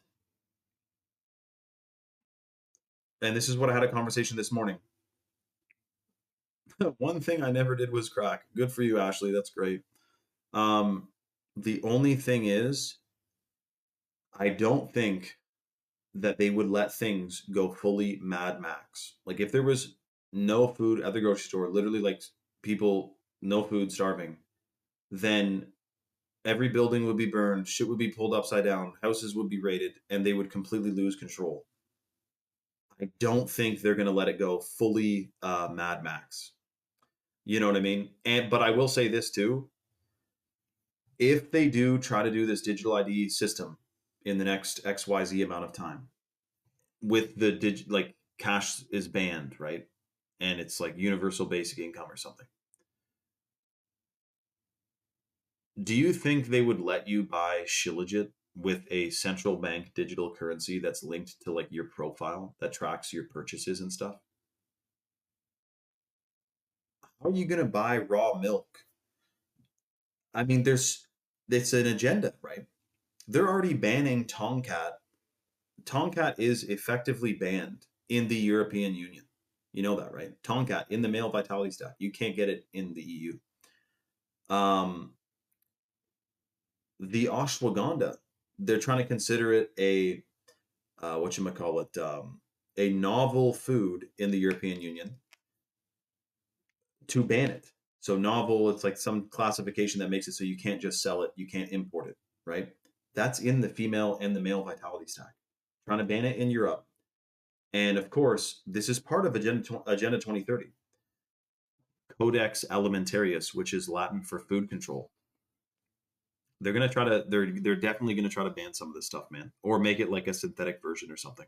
and this is what I had a conversation this morning. One thing I never did was crack. Good for you, Ashley. That's great. Um, the only thing is, I don't think that they would let things go fully Mad Max. Like if there was no food at the grocery store, literally like people no food, starving, then every building would be burned, shit would be pulled upside down, houses would be raided, and they would completely lose control. I don't think they're gonna let it go fully Mad Max. You know what I mean? And but I will say this too: if they do try to do this digital ID system in the next XYZ amount of time, with the like cash is banned, right? And it's like universal basic income or something. Do you think they would let you buy Shilajit with a central bank digital currency that's linked to like your profile that tracks your purchases and stuff? How are you going to buy raw milk? I mean, it's an agenda, right? They're already banning Tomcat. Tomcat is effectively banned in the European Union. You know that, right? Tomcat in the male vitality stack. You can't get it in the EU. The ashwagandha, they're trying to consider it a what you might call it, a novel food in the European Union to ban it. So novel, it's like some classification that makes it so you can't just sell it, you can't import it, right? That's in the female and the male vitality stack. Trying to ban it in Europe. And of course, this is part of Agenda 2030. Codex Alimentarius, which is Latin for food control. They're gonna try to they're definitely gonna try to ban some of this stuff, man, or make it like a synthetic version or something.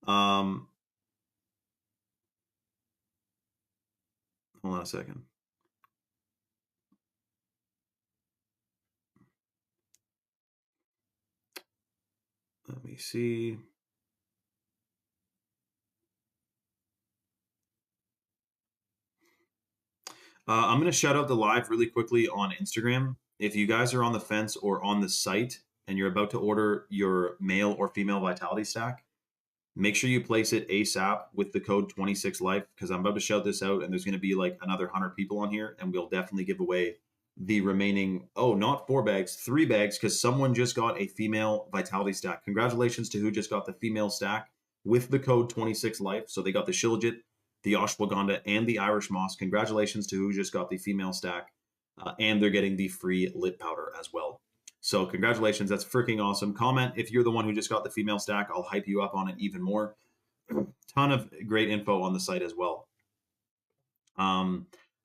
Um, Hold on a second. Let me see. I'm going to shout out the live really quickly on Instagram. If you guys are on the fence or on the site and you're about to order your male or female vitality stack, make sure you place it ASAP with the code 26life because I'm about to shout this out and there's going to be like another 100 people on here and we'll definitely give away the remaining, oh, not 4 bags, 3 bags because someone just got a female vitality stack. Congratulations to who just got the female stack with the code 26life. So they got the Shilajit, the ashwagandha, and the Irish moss. Congratulations to who just got the female stack. And they're getting the free lit powder as well. So congratulations, that's freaking awesome. Comment if you're the one who just got the female stack. I'll hype you up on it even more. Ton of great info on the site as well.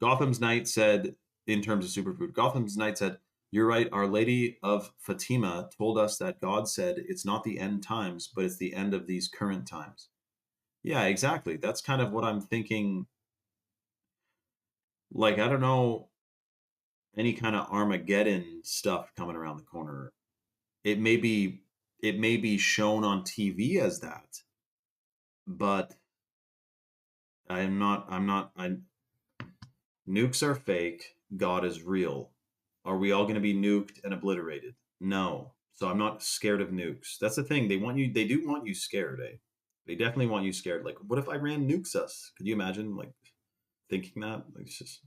Gotham's Knight said, in terms of superfood, Gotham's Knight said, "You're right. Our Lady of Fatima told us that God said it's not the end times, but it's the end of these current times." Yeah, exactly. That's kind of what I'm thinking. Like, I don't know any kind of Armageddon stuff coming around the corner. It may be it may be shown on TV as that, but I nukes are fake, God is real. Are we all going to be nuked and obliterated? No. So I'm not scared of nukes. That's the thing. They do want you scared, eh? They definitely want you scared. Like, what if Iran nukes us? Could you imagine like thinking that? Like it's just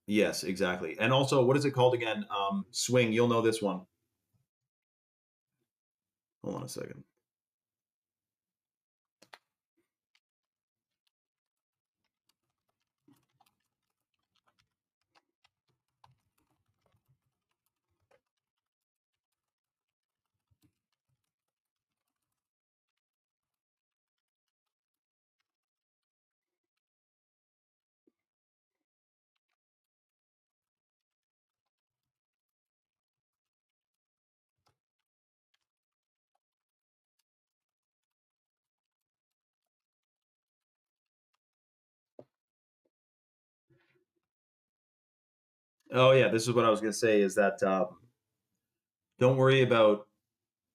yes, exactly. And also, what is it called again? Swing, you'll know this one. Hold on a second. Oh yeah, this is what I was gonna say is that don't worry about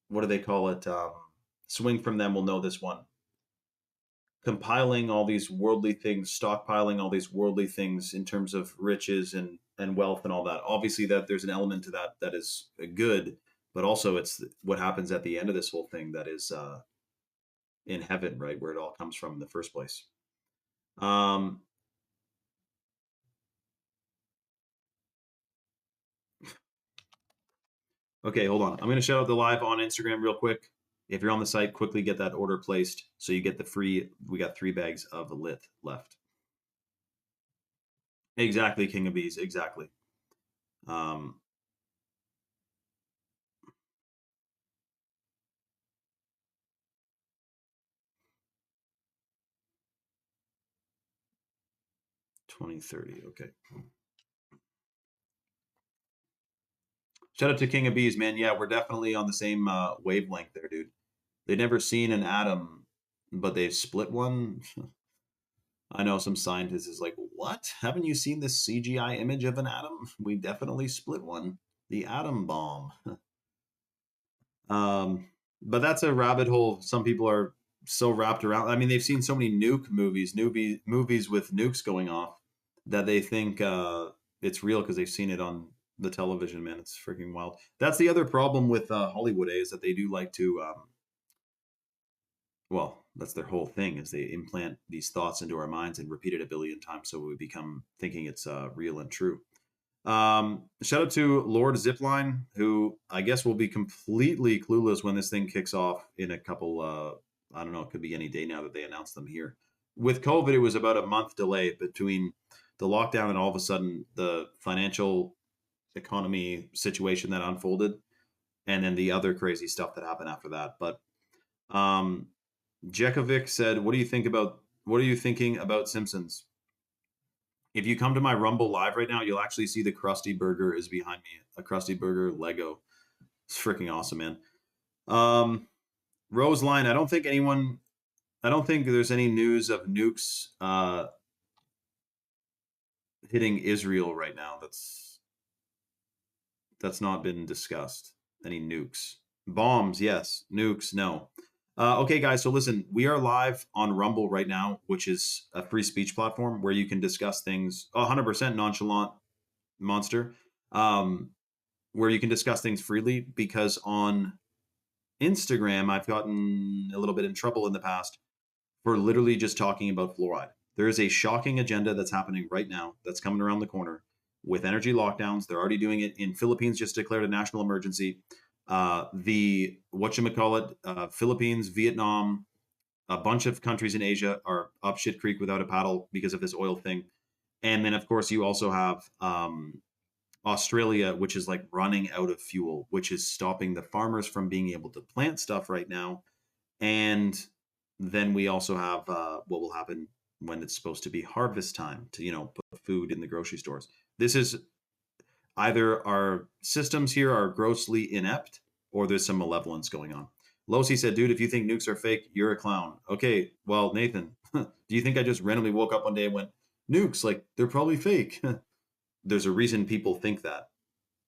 what do they call it? Swing from them will know this one. Compiling all these worldly things, stockpiling all these worldly things in terms of riches and wealth and all that. Obviously, that there's an element to that that is good, but also it's what happens at the end of this whole thing that is in heaven, right, where it all comes from in the first place. Um, okay, hold on. I'm going to shout out the live on Instagram real quick. If you're on the site, quickly get that order placed so you get the free. We got 3 bags of lit left. Exactly, King of Bees. Exactly. Um, 2030. Okay. Shout out to King of Bees, man. Yeah, we're definitely on the same wavelength there, dude. They've never seen an atom, but they've split one. I know some scientists is like, what? Haven't you seen this CGI image of an atom? We definitely split one. The atom bomb. Um, but that's a rabbit hole. Some people are so wrapped around. I mean, they've seen so many nuke movies, movies with nukes going off that they think it's real because they've seen it on the television, man. It's freaking wild. That's the other problem with Hollywood, is that they do like to, well, that's their whole thing, is they implant these thoughts into our minds and repeat it a billion times so we become thinking it's real and true. Shout out to Lord Zipline, who I guess will be completely clueless when this thing kicks off in a couple, I don't know, it could be any day now that they announce them here. With COVID, it was about a month delay between the lockdown and all of a sudden the financial economy situation that unfolded, and then the other crazy stuff that happened after that. But um, Jekovic said, what are you thinking about Simpsons? If you come to my Rumble live right now, you'll actually see the Krusty Burger is behind me, a Krusty Burger Lego. It's freaking awesome, man. Roseline, I don't think there's any news of nukes hitting Israel right now. That's not been discussed. Any nukes? Bombs, yes. Nukes, no. Okay, guys, so listen, we are live on Rumble right now, which is a free speech platform where you can discuss things 100% nonchalant monster, where you can discuss things freely, because on Instagram, I've gotten a little bit in trouble in the past for literally just talking about fluoride. There is a shocking agenda that's happening right now that's coming around the corner with energy lockdowns. They're already doing it in Philippines, just declared a national emergency. The whatchamacallit, Philippines, Vietnam, a bunch of countries in Asia are up shit creek without a paddle because of this oil thing. And then, of course, you also have Australia, which is like running out of fuel, which is stopping the farmers from being able to plant stuff right now. And then we also have what will happen when it's supposed to be harvest time to, put food in the grocery stores. This is either our systems here are grossly inept or there's some malevolence going on. Losi said, dude, if you think nukes are fake, you're a clown. Okay, well, Nathan, do you think I just randomly woke up one day and went, nukes, like, they're probably fake? There's a reason people think that.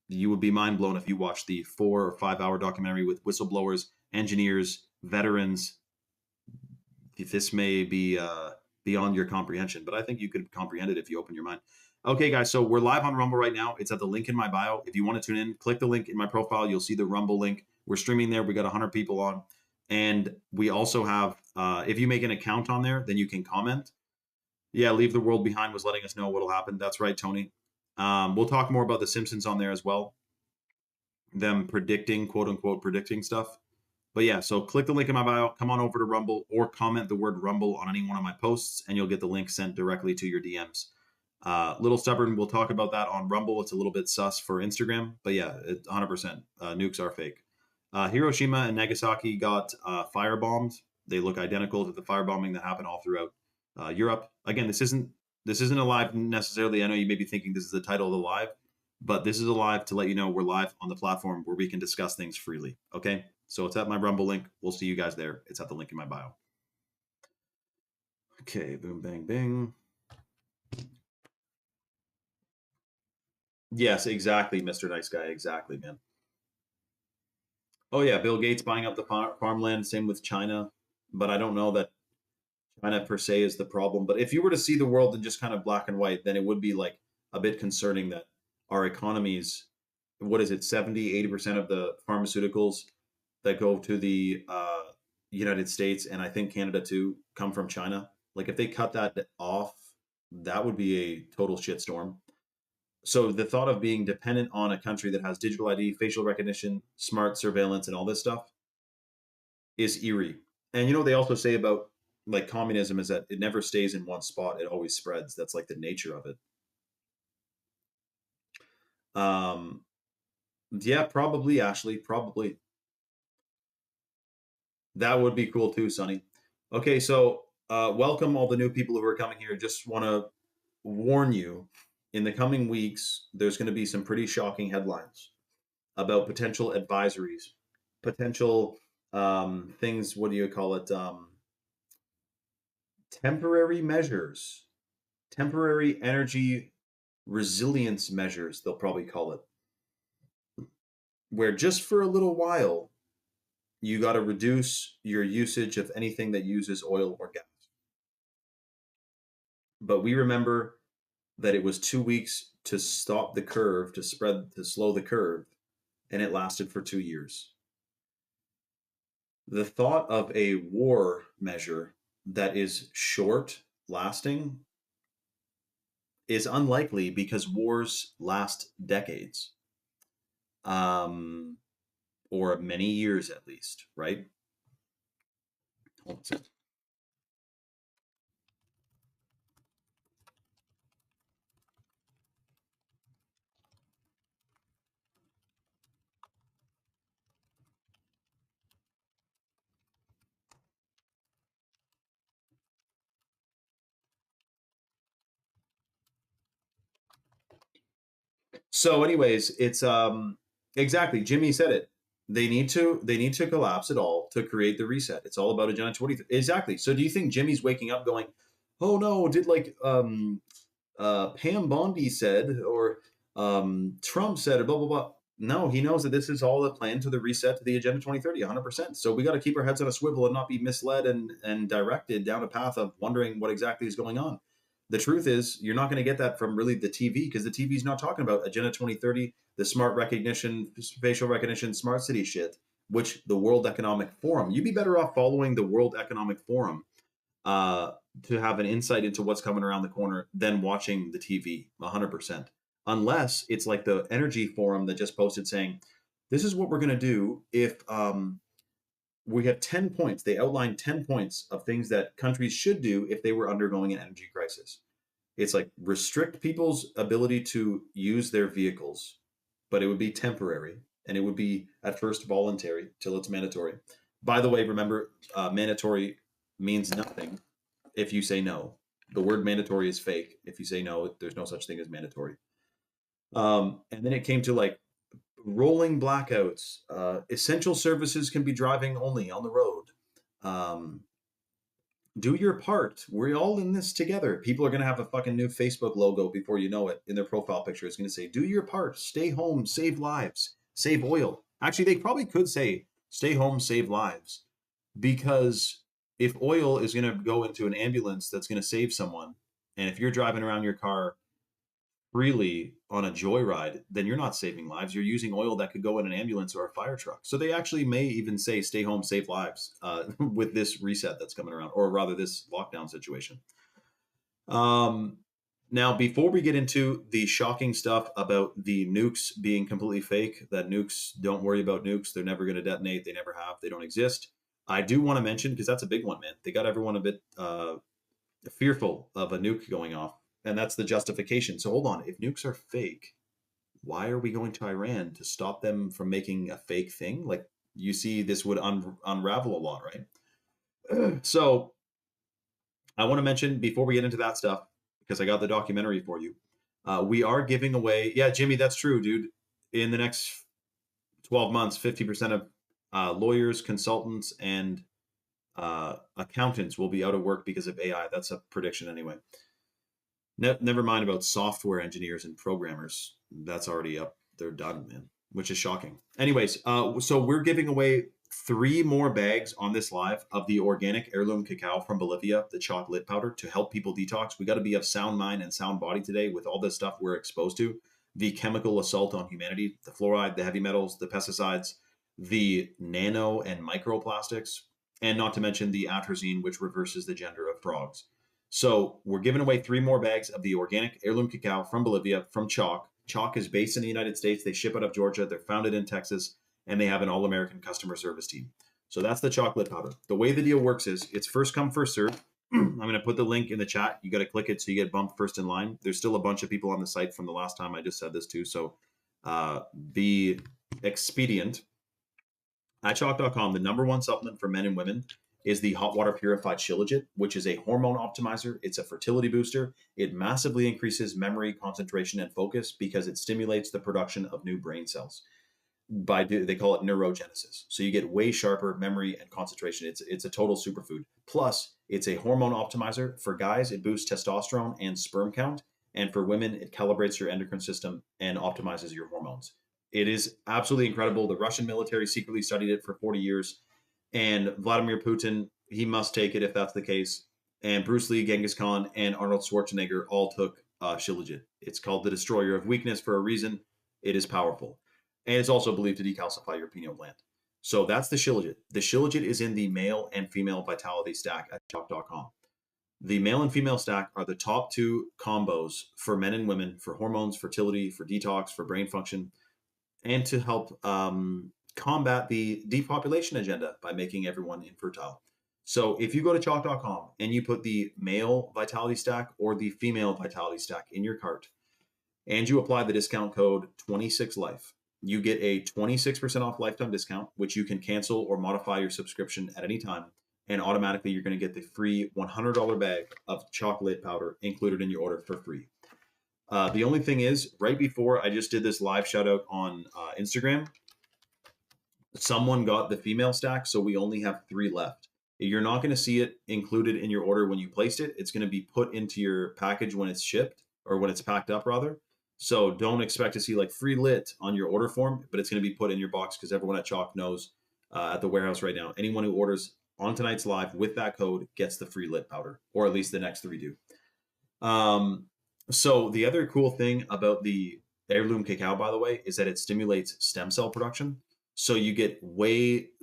You would be mind blown if you watched the 4 or 5 hour documentary with whistleblowers, engineers, veterans. This may be beyond your comprehension, but I think you could comprehend it if you open your mind. Okay, guys, so we're live on Rumble right now. It's at the link in my bio. If you want to tune in, click the link in my profile. You'll see the Rumble link. We're streaming there. We got 100 people on. And we also have, if you make an account on there, then you can comment. Yeah, Leave the World Behind was letting us know what'll happen. That's right, Tony. We'll talk more about The Simpsons on there as well. Them predicting, quote unquote, predicting stuff. But yeah, so click the link in my bio, come on over to Rumble, or comment the word Rumble on any one of my posts, and you'll get the link sent directly to your DMs. Little Stubborn, we'll talk about that on Rumble. It's a little bit sus for Instagram, but yeah, 100%. Nukes are fake. Hiroshima and Nagasaki got firebombed. They look identical to the firebombing that happened all throughout Europe. Again, this isn't a live necessarily. I know you may be thinking this is the title of the live, but this is a live to let you know we're live on the platform where we can discuss things freely. Okay, so it's at my Rumble link. We'll see you guys there. It's at the link in my bio. Okay, boom, bang, bing. Yes, exactly, Mr. Nice Guy. Exactly, man. Oh yeah, Bill Gates buying up the farmland. Same with China, but I don't know that China per se is the problem. But if you were to see the world in just kind of black and white, then it would be like a bit concerning that our economies, what is it, 70, 80% of the pharmaceuticals that go to the United States, and I think Canada too, come from China. Like if they cut that off, that would be a total shitstorm. So the thought of being dependent on a country that has digital ID, facial recognition, smart surveillance, and all this stuff is eerie. And they also say about like communism is that it never stays in one spot; it always spreads. That's like the nature of it. Um, yeah, probably, Ashley, probably. That would be cool too, Sonny. Okay, so welcome all the new people who are coming here. Just want to warn you, in the coming weeks, there's going to be some pretty shocking headlines about potential advisories, potential things. What do you call it? Temporary measures, temporary energy resilience measures, they'll probably call it, where just for a little while, you got to reduce your usage of anything that uses oil or gas. But we remember that it was 2 weeks to stop the curve, to slow the curve, and it lasted for 2 years. The thought of a war measure that is short lasting is unlikely because wars last decades, um, or many years at least, right? Hold on a second. So, anyways, it's exactly, Jimmy said it. They need to collapse it all to create the reset. It's all about Agenda 20. Exactly. So, do you think Jimmy's waking up going, "Oh no, did like Pam Bondi said, or Trump said, or blah blah blah"? No, he knows that this is all a plan to the reset to the Agenda 2030, 100%. So we got to keep our heads on a swivel and not be misled and directed down a path of wondering what exactly is going on. The truth is, you're not going to get that from really the TV, because the TV is not talking about Agenda 2030, the smart recognition, facial recognition, smart city shit, which the World Economic Forum. You'd be better off following the World Economic Forum uh, to have an insight into what's coming around the corner than watching the TV, 100%. Unless it's like the Energy Forum that just posted saying, this is what we're going to do if we have 10 points. They outlined 10 points of things that countries should do if they were undergoing an energy crisis. It's like restrict people's ability to use their vehicles, but it would be temporary and it would be at first voluntary till it's mandatory. By the way, remember, mandatory means nothing if you say no. The word mandatory is fake. If you say no, there's no such thing as mandatory. And then it came to like rolling blackouts. Essential services can be driving only on the road. Um, do your part. We're all in this together. People are going to have a fucking new Facebook logo before you know it in their profile picture. It's going to say, do your part. Stay home, save lives, save oil. Actually, they probably could say, stay home, save lives. Because if oil is going to go into an ambulance that's going to save someone, and if you're driving around your car freely on a joyride, then you're not saving lives. You're using oil that could go in an ambulance or a fire truck. So they actually may even say, stay home, save lives with this reset that's coming around, or rather this lockdown situation. Um, Now, before we get into the shocking stuff about the nukes being completely fake, that nukes, don't worry about nukes. They're never going to detonate. They never have. They don't exist. I do want to mention, because that's a big one, man. They got everyone a bit fearful of a nuke going off. And that's the justification. So hold on. If nukes are fake, why are we going to Iran to stop them from making a fake thing? Like, you see, this would unravel a lot, right? So I want to mention before we get into that stuff, because I got the documentary for you. We are giving away. Yeah, Jimmy, that's true, dude. In the next 12 months, 50% of lawyers, consultants, and accountants will be out of work because of AI. That's a prediction anyway. Never mind about software engineers and programmers. That's already up. They're done, man, which is shocking. Anyways, so we're giving away 3 more bags on this live of the organic heirloom cacao from Bolivia, the chocolate powder, to help people detox. We got to be of sound mind and sound body today with all this stuff we're exposed to. The chemical assault on humanity, the fluoride, the heavy metals, the pesticides, the nano and microplastics, and not to mention the atrazine, which reverses the gender of frogs. So we're giving away 3 more bags of the organic heirloom cacao from Bolivia, from Chalk. Chalk is based in the United States. They ship out of Georgia. They're founded in Texas, and they have an all-American customer service team. So that's the chocolate powder. The way the deal works is it's first come, first serve. I'm going to put the link in the chat. You got to click it so you get bumped first in line. There's still a bunch of people on the site from the last time I just said this too. So be expedient. At chalk.com, the number 1 supplement for men and women is the hot water purified shilajit, which is a hormone optimizer. It's a fertility booster. It massively increases memory, concentration, and focus because it stimulates the production of new brain cells. They call it neurogenesis. So you get way sharper memory and concentration. It's a total superfood. Plus, it's a hormone optimizer. For guys, it boosts testosterone and sperm count. And for women, it calibrates your endocrine system and optimizes your hormones. It is absolutely incredible. The Russian military secretly studied it for 40 years. And Vladimir Putin, he must take it if that's the case. And Bruce Lee, Genghis Khan, and Arnold Schwarzenegger all took shilajit. It's called the destroyer of weakness for a reason. It is powerful. And it's also believed to decalcify your pineal gland. So that's the shilajit. The shilajit is in the male and female vitality stack at chalk.com. The male and female stack are the top two combos for men and women for hormones, fertility, for detox, for brain function, and to help combat the depopulation agenda by making everyone infertile. So if you go to chalk.com and you put the male vitality stack or the female vitality stack in your cart, and you apply the discount code 26life, you get a 26% off lifetime discount, which you can cancel or modify your subscription at any time. And automatically you're going to get the free $100 bag of chocolate powder included in your order for free. The only thing is, right before I just did this live shout out on Instagram, someone got the female stack, so we only have 3 left. You're not going to see it included in your order when you placed it. It's going to be put into your package when it's shipped, or when it's packed up rather. So don't expect to see like free lit on your order form, but it's going to be put in your box because everyone at Chalk knows at the warehouse right now, anyone who orders on tonight's live with that code gets the free lit powder, or at least the next 3 do. So the other cool thing about the heirloom cacao, by the way, is that it stimulates stem cell production. So you get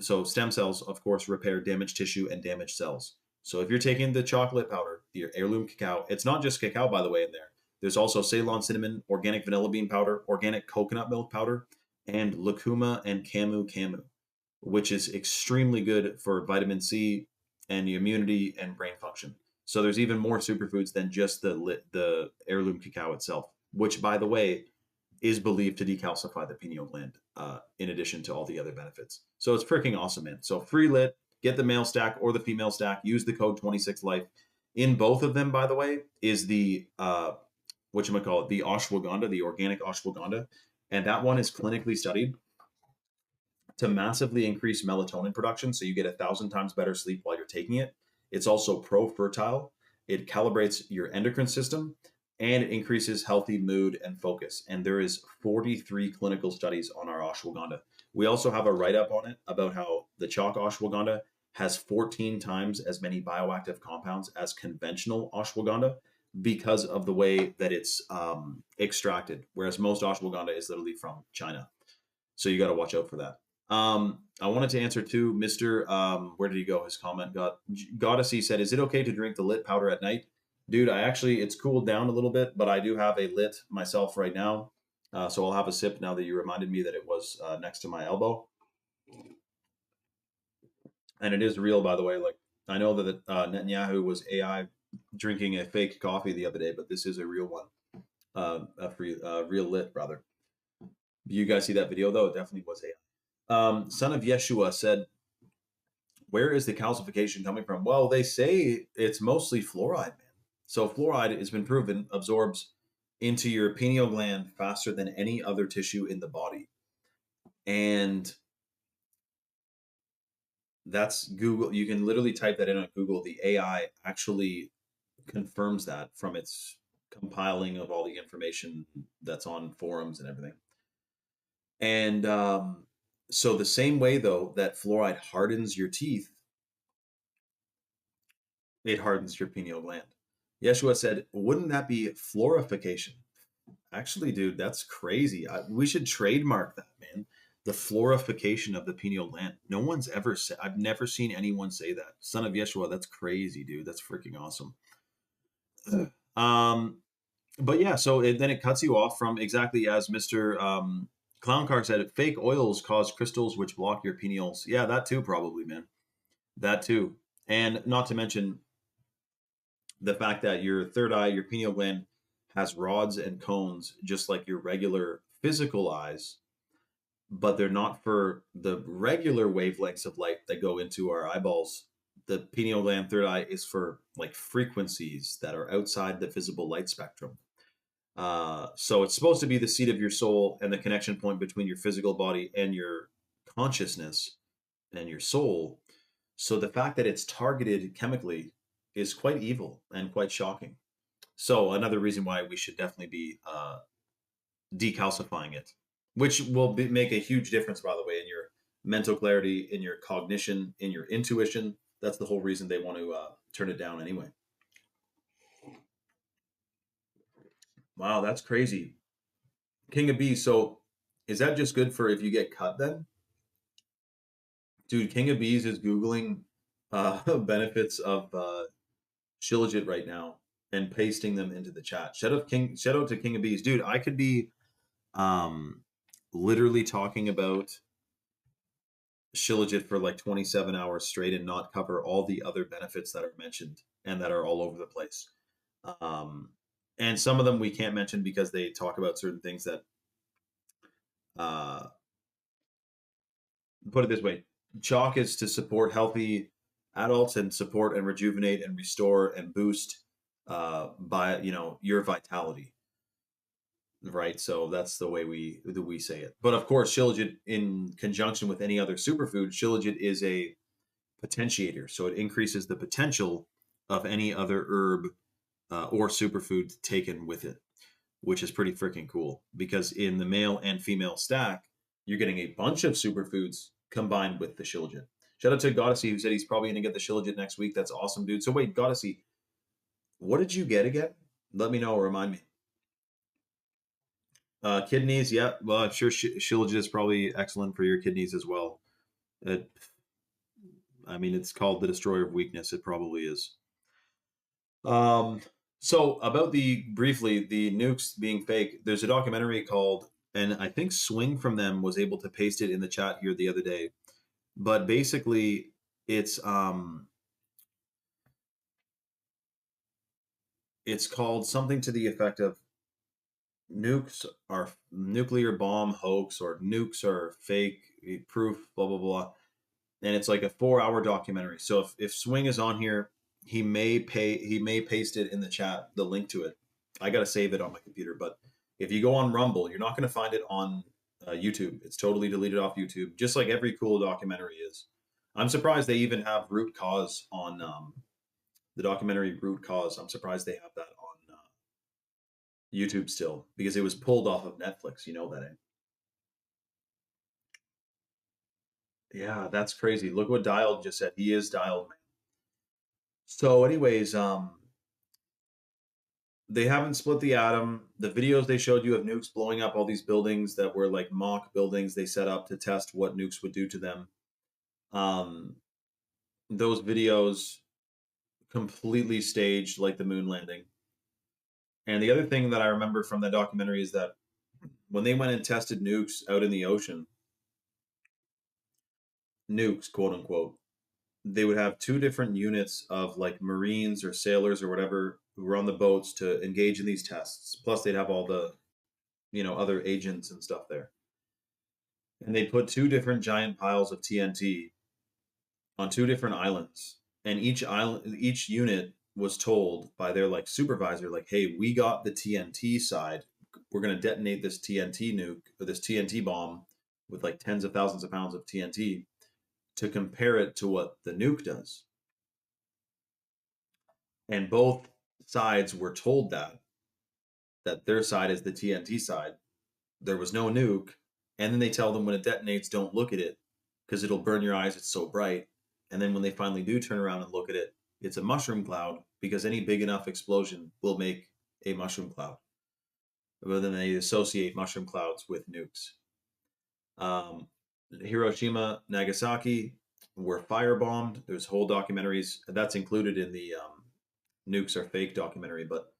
so stem cells, of course, repair damaged tissue and damaged cells. So if you're taking the chocolate powder, your heirloom cacao, it's not just cacao, by the way, in there. There's also Ceylon cinnamon, organic vanilla bean powder, organic coconut milk powder, and lucuma and camu, which is extremely good for vitamin C and immunity and brain function. So there's even more superfoods than just the heirloom cacao itself, which, by the way, is believed to decalcify the pineal gland, in addition to all the other benefits. So it's freaking awesome, man. So free lit, get the male stack or the female stack, use the code 26life. In both of them, by the way, is the, whatchamacallit, the ashwagandha, the organic ashwagandha. And that one is clinically studied to massively increase melatonin production, so you get 1,000 times better sleep while you're taking it. It's also pro-fertile. It calibrates your endocrine system, and it increases healthy mood and focus. And there is 43 clinical studies on our ashwagandha. We also have a write-up on it about how the chalk ashwagandha has 14 times as many bioactive compounds as conventional ashwagandha because of the way that it's extracted, whereas most ashwagandha is literally from China. So you got to watch out for that. I wanted to answer too, Mr. Where did he go? His comment Goddessy said, is it okay to drink the lit powder at night? Dude, it's cooled down a little bit, but I do have a lit myself right now. So I'll have a sip now that you reminded me that it was next to my elbow. And it is real, by the way. Like, I know that Netanyahu was AI drinking a fake coffee the other day, but this is a real one. A real lit, brother. You guys see that video though? It definitely was AI. Son of Yeshua said, where is the calcification coming from? Well, they say it's mostly fluoride, man. So fluoride has been proven absorbs into your pineal gland faster than any other tissue in the body. And that's Google. You can literally type that in on Google. The AI actually confirms that from its compiling of all the information that's on forums and everything. And so the same way, though, that fluoride hardens your teeth, it hardens your pineal gland. Yeshua said, wouldn't that be fluorification? Actually, dude, that's crazy. We should trademark that, man. The fluorification of the pineal gland. No one's ever said, I've never seen anyone say that. Son of Yeshua, that's crazy, dude. That's freaking awesome. But yeah, so then it cuts you off from, exactly as Mr. Clown Car said, fake oils cause crystals which block your pineals. Yeah, that too, probably, man. That too. And not to mention the fact that your third eye, your pineal gland, has rods and cones, just like your regular physical eyes, but they're not for the regular wavelengths of light that go into our eyeballs. The pineal gland third eye is for like frequencies that are outside the visible light spectrum. So it's supposed to be the seat of your soul and the connection point between your physical body and your consciousness and your soul. So the fact that it's targeted chemically is quite evil and quite shocking. So another reason why we should definitely be decalcifying it, which will make a huge difference, by the way, in your mental clarity, in your cognition, in your intuition. That's the whole reason they want to turn it down anyway. Wow, that's crazy. King of Bees. So is that just good for if you get cut then? Dude, King of Bees is Googling benefits of Shilajit right now and pasting them into the chat. Shout out to King of Bees. Dude, I could be um literally talking about Shilajit for like 27 hours straight and not cover all the other benefits that are mentioned and that are all over the place. Um, and some of them we can't mention because they talk about certain things that, uh, put it this way, chalk is to support healthy adults and support and rejuvenate and restore and boost by your vitality, right? So that's the way we say it. But of course, Shilajit in conjunction with any other superfood, Shilajit is a potentiator. So it increases the potential of any other herb or superfood taken with it, which is pretty freaking cool because in the male and female stack, you're getting a bunch of superfoods combined with the Shilajit. Shout out to Goddessy who said he's probably going to get the Shilajit next week. That's awesome, dude. So wait, Goddessy, what did you get again? Let me know. Remind me. Kidneys, yeah. Well, I'm sure Shilajit is probably excellent for your kidneys as well. It, I mean, it's called the destroyer of weakness. It probably is. Um, so about briefly the nukes being fake, there's a documentary called, and I think Swing from them was able to paste it in the chat here the other day. But basically, it's um, it's called something to the effect of nukes are nuclear bomb hoax or nukes are fake proof, blah blah blah. And it's like a 4 hour documentary. So if Swing is on here, he may paste it in the chat, the link to it. I gotta save it on my computer, but if you go on Rumble, you're not gonna find it on YouTube. It's totally deleted off YouTube, just like every cool documentary is. I'm surprised they even have Root Cause on the documentary Root Cause. I'm surprised they have that on YouTube still because it was pulled off of Netflix. You know that, eh? Yeah, that's crazy. Look what Dialed just said. He is Dialed, man. So, anyways, they haven't split the atom. The videos they showed you of nukes blowing up all these buildings that were like mock buildings they set up to test what nukes would do to them. Um, those videos completely staged like the moon landing. And the other thing that I remember from that documentary is that when they went and tested nukes out in the ocean, nukes, quote unquote, they would have two different units of like Marines or sailors or whatever who were on the boats to engage in these tests. Plus, they'd have all the, other agents and stuff there. And they put two different giant piles of TNT on two different islands. And each unit was told by their like supervisor, like, hey, we got the TNT side. We're gonna detonate this TNT nuke or this TNT bomb with like tens of thousands of pounds of TNT to compare it to what the nuke does. And both sides were told that their side is the TNT side. There was no nuke. And then they tell them when it detonates, don't look at it because it'll burn your eyes. It's so bright. And then when they finally do turn around and look at it, it's a mushroom cloud because any big enough explosion will make a mushroom cloud. But then they associate mushroom clouds with nukes. Hiroshima, Nagasaki were firebombed. There's whole documentaries that's included in the nukes are fake documentary, but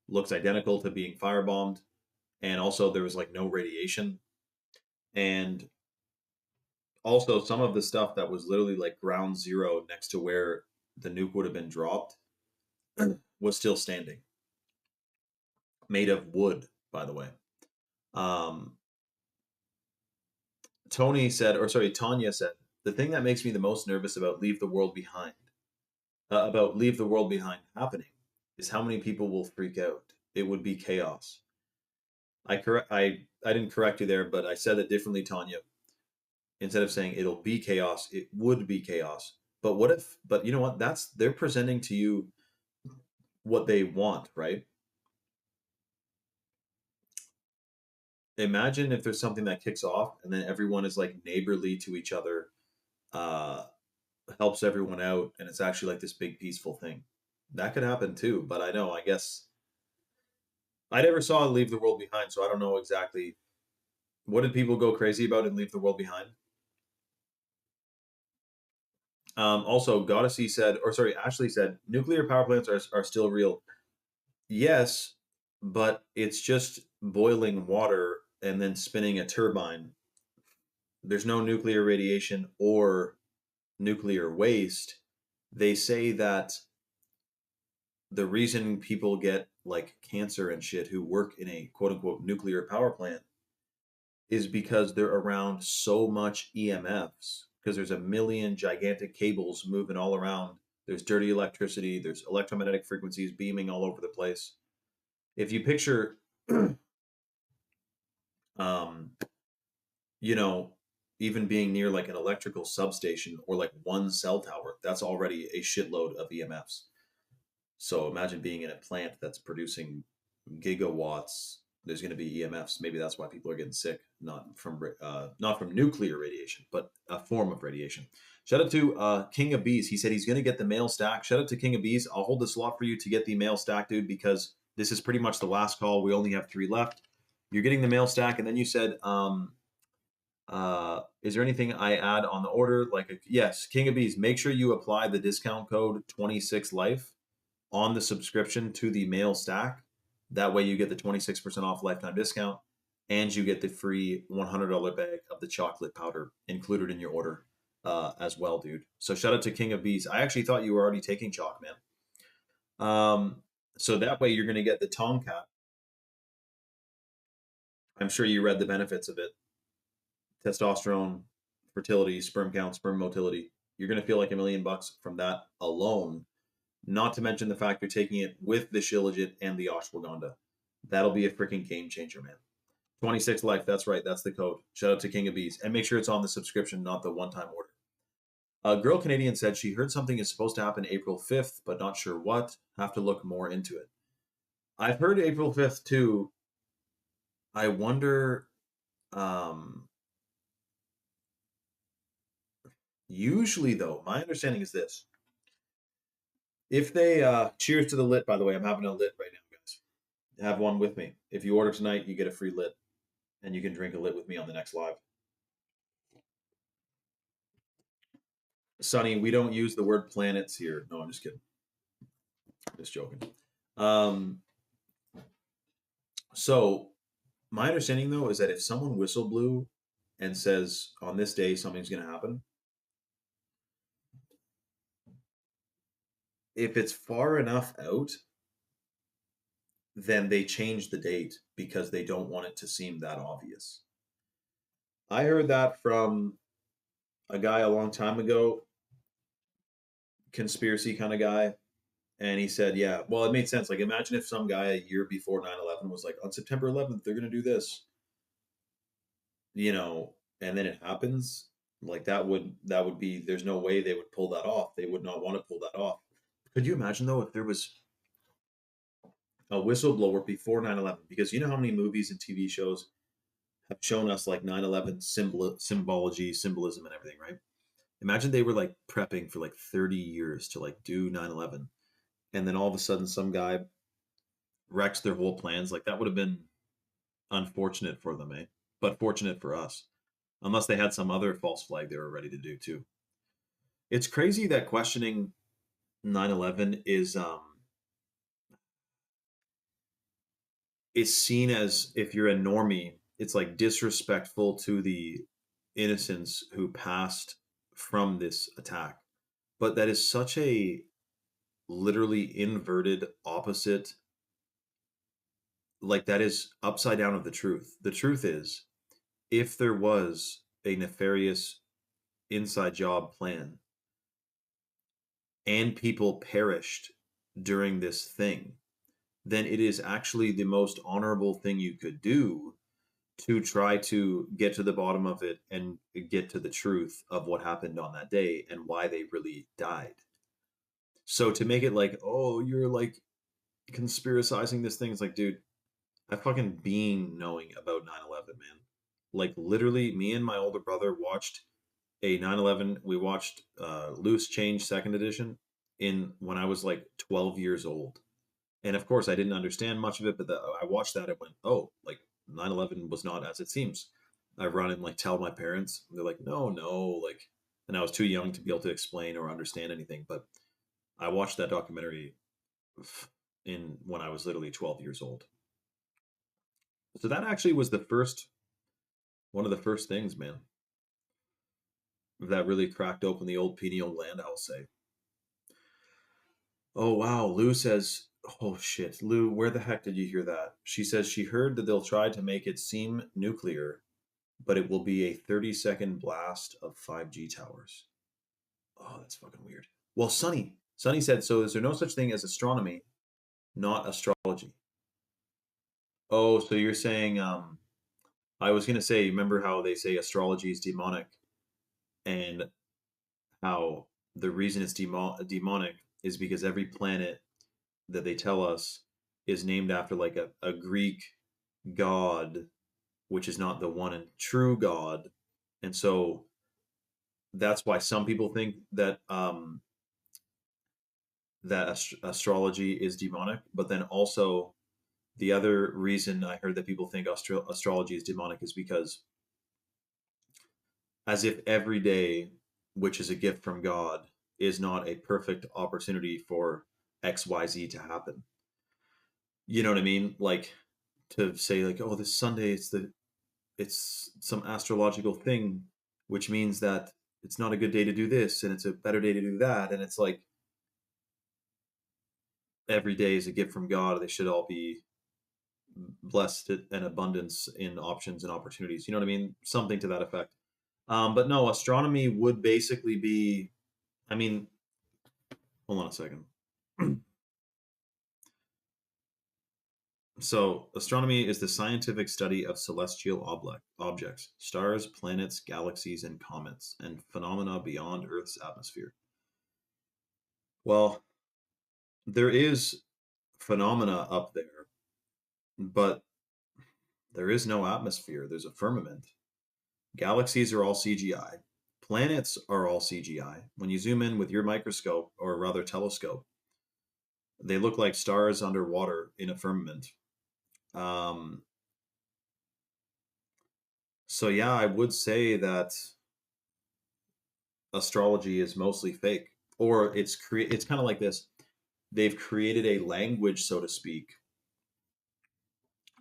looks identical to being firebombed. And also there was like no radiation. And also some of the stuff that was literally like ground zero next to where the nuke would have been dropped was still standing, made of wood, by the way. Um, Tanya said, the thing that makes me the most nervous about Leave the World Behind, happening, is how many people will freak out. It would be chaos. I didn't correct you there, but I said it differently, Tanya. Instead of saying it'll be chaos, it would be chaos. But what if? But you know what? They're presenting to you what they want, right? Imagine if there's something that kicks off and then everyone is like neighborly to each other, uh, helps everyone out, and it's actually like this big peaceful thing. That could happen too, but I know, I guess I never saw Leave the World Behind, so I don't know exactly what did people go crazy about in Leave the World Behind. Also, Goddessy said, or sorry, Ashley said, nuclear power plants are still real. Yes, but it's just boiling water and then spinning a turbine. There's no nuclear radiation or nuclear waste. They say that the reason people get like cancer and shit who work in a quote unquote nuclear power plant is because they're around so much EMFs because there's a million gigantic cables moving all around. There's dirty electricity, there's electromagnetic frequencies beaming all over the place. If you picture, um, you know, even being near like an electrical substation or like one cell tower, that's already a shitload of EMFs. So imagine being in a plant that's producing gigawatts. There's going to be EMFs. Maybe that's why people are getting sick, not from nuclear radiation, but a form of radiation. Shout out to King of Bees. He said he's going to get the mail stack. Shout out to King of Bees. I'll hold the slot for you to get the mail stack, dude, because this is pretty much the last call. We only have 3 left. You're getting the mail stack, and then you said, is there anything I add on the order? Yes, King of Bees. Make sure you apply the discount code 26life on the subscription to the mail stack. That way you get the 26% off lifetime discount and you get the free $100 bag of the chocolate powder included in your order as well, dude. So shout out to King of Bees. I actually thought you were already taking chalk, man. So that way you're going to get the Tomcat. I'm sure you read the benefits of it. Testosterone, fertility, sperm count, sperm motility. You're going to feel like $1,000,000 from that alone. Not to mention the fact you're taking it with the Shilajit and the ashwagandha. That'll be a freaking game changer, man. 26 life. That's right. That's the code. Shout out to King of Bees. And make sure it's on the subscription, not the one-time order. A girl Canadian said she heard something is supposed to happen April 5th, but not sure what. Have to look more into it. I've heard April 5th too. I wonder, usually though, my understanding is this. If they, cheers to the lit, by the way, I'm having a lit right now, guys. Have one with me. If you order tonight, you get a free lit and you can drink a lit with me on the next live. Sonny, we don't use the word planets here. No, I'm just kidding. Just joking. Um, so my understanding though is that if someone whistle blew and says on this day something's going to happen, if it's far enough out, then they change the date because they don't want it to seem that obvious. I heard that from a guy a long time ago, conspiracy kind of guy. And he said, yeah, well, it made sense. Like, imagine if some guy a year before 9/11 was like, on September 11th, they're going to do this, and then it happens. Like, that would be, there's no way they would pull that off. They would not want to pull that off. Could you imagine, though, if there was a whistleblower before 9/11? Because you know how many movies and TV shows have shown us like 9/11 symbology, symbolism, and everything, right? Imagine they were like prepping for like 30 years to like do 9/11, and then all of a sudden some guy wrecks their whole plans. Like that would have been unfortunate for them, eh? But fortunate for us, unless they had some other false flag they were ready to do too. It's crazy that questioning 9/11 is seen as, if you're a normie, it's like disrespectful to the innocents who passed from this attack. But that is such a literally inverted opposite, like that is upside down of the truth. The truth is, if there was a nefarious inside job plan and people perished during this thing, then it is actually the most honorable thing you could do to try to get to the bottom of it and get to the truth of what happened on that day and why they really died. So to make it like, oh, you're like conspiracizing this thing, it's like, dude, I fucking been knowing about 9/11, man. Like literally, me and my older brother watched a 9/11. We watched Loose Change Second Edition in when I was like 12 years old, And of course, I didn't understand much of it, but I watched that and went, oh, like 9/11 was not as it seems. I run and like tell my parents. They're like, no, no, like, and I was too young to be able to explain or understand anything. But I watched that documentary in when I was literally 12 years old. So that actually was the first one of the first things, man, that really cracked open the old pineal gland, I'll say. Oh wow, Lou says, oh shit, Lou, where the heck did you hear that? She says she heard that they'll try to make it seem nuclear, but it will be a 30-second blast of 5G towers. Oh, that's fucking weird. Well, Sunny said, so is there no such thing as astronomy, not astrology? Oh, so you're saying, I was gonna say, remember how they say astrology is demonic, and how the reason it's demonic is because every planet that they tell us is named after like a Greek god, which is not the one and true God. And so that's why some people think that astrology is demonic. But then also the other reason I heard that people think astrology is demonic is because as if every day, which is a gift from God, is not a perfect opportunity for XYZ to happen. You know what I mean? Like to say like, oh, this Sunday it's some astrological thing, which means that it's not a good day to do this and it's a better day to do that. And it's like every day is a gift from God. They should all be blessed and abundance in options and opportunities. You know what I mean? Something to that effect. But no, astronomy would basically be, I mean, hold on a second. So, astronomy is the scientific study of celestial objects, stars, planets, galaxies, and comets, and phenomena beyond Earth's atmosphere. Well, there is phenomena up there, but there is no atmosphere. There's a firmament. Galaxies are all CGI. Planets are all CGI. When you zoom in with your microscope, or rather telescope, they look like stars underwater in a firmament. Um, so yeah, I would say that astrology is mostly fake, or it's kind of like this. They've created a language, so to speak,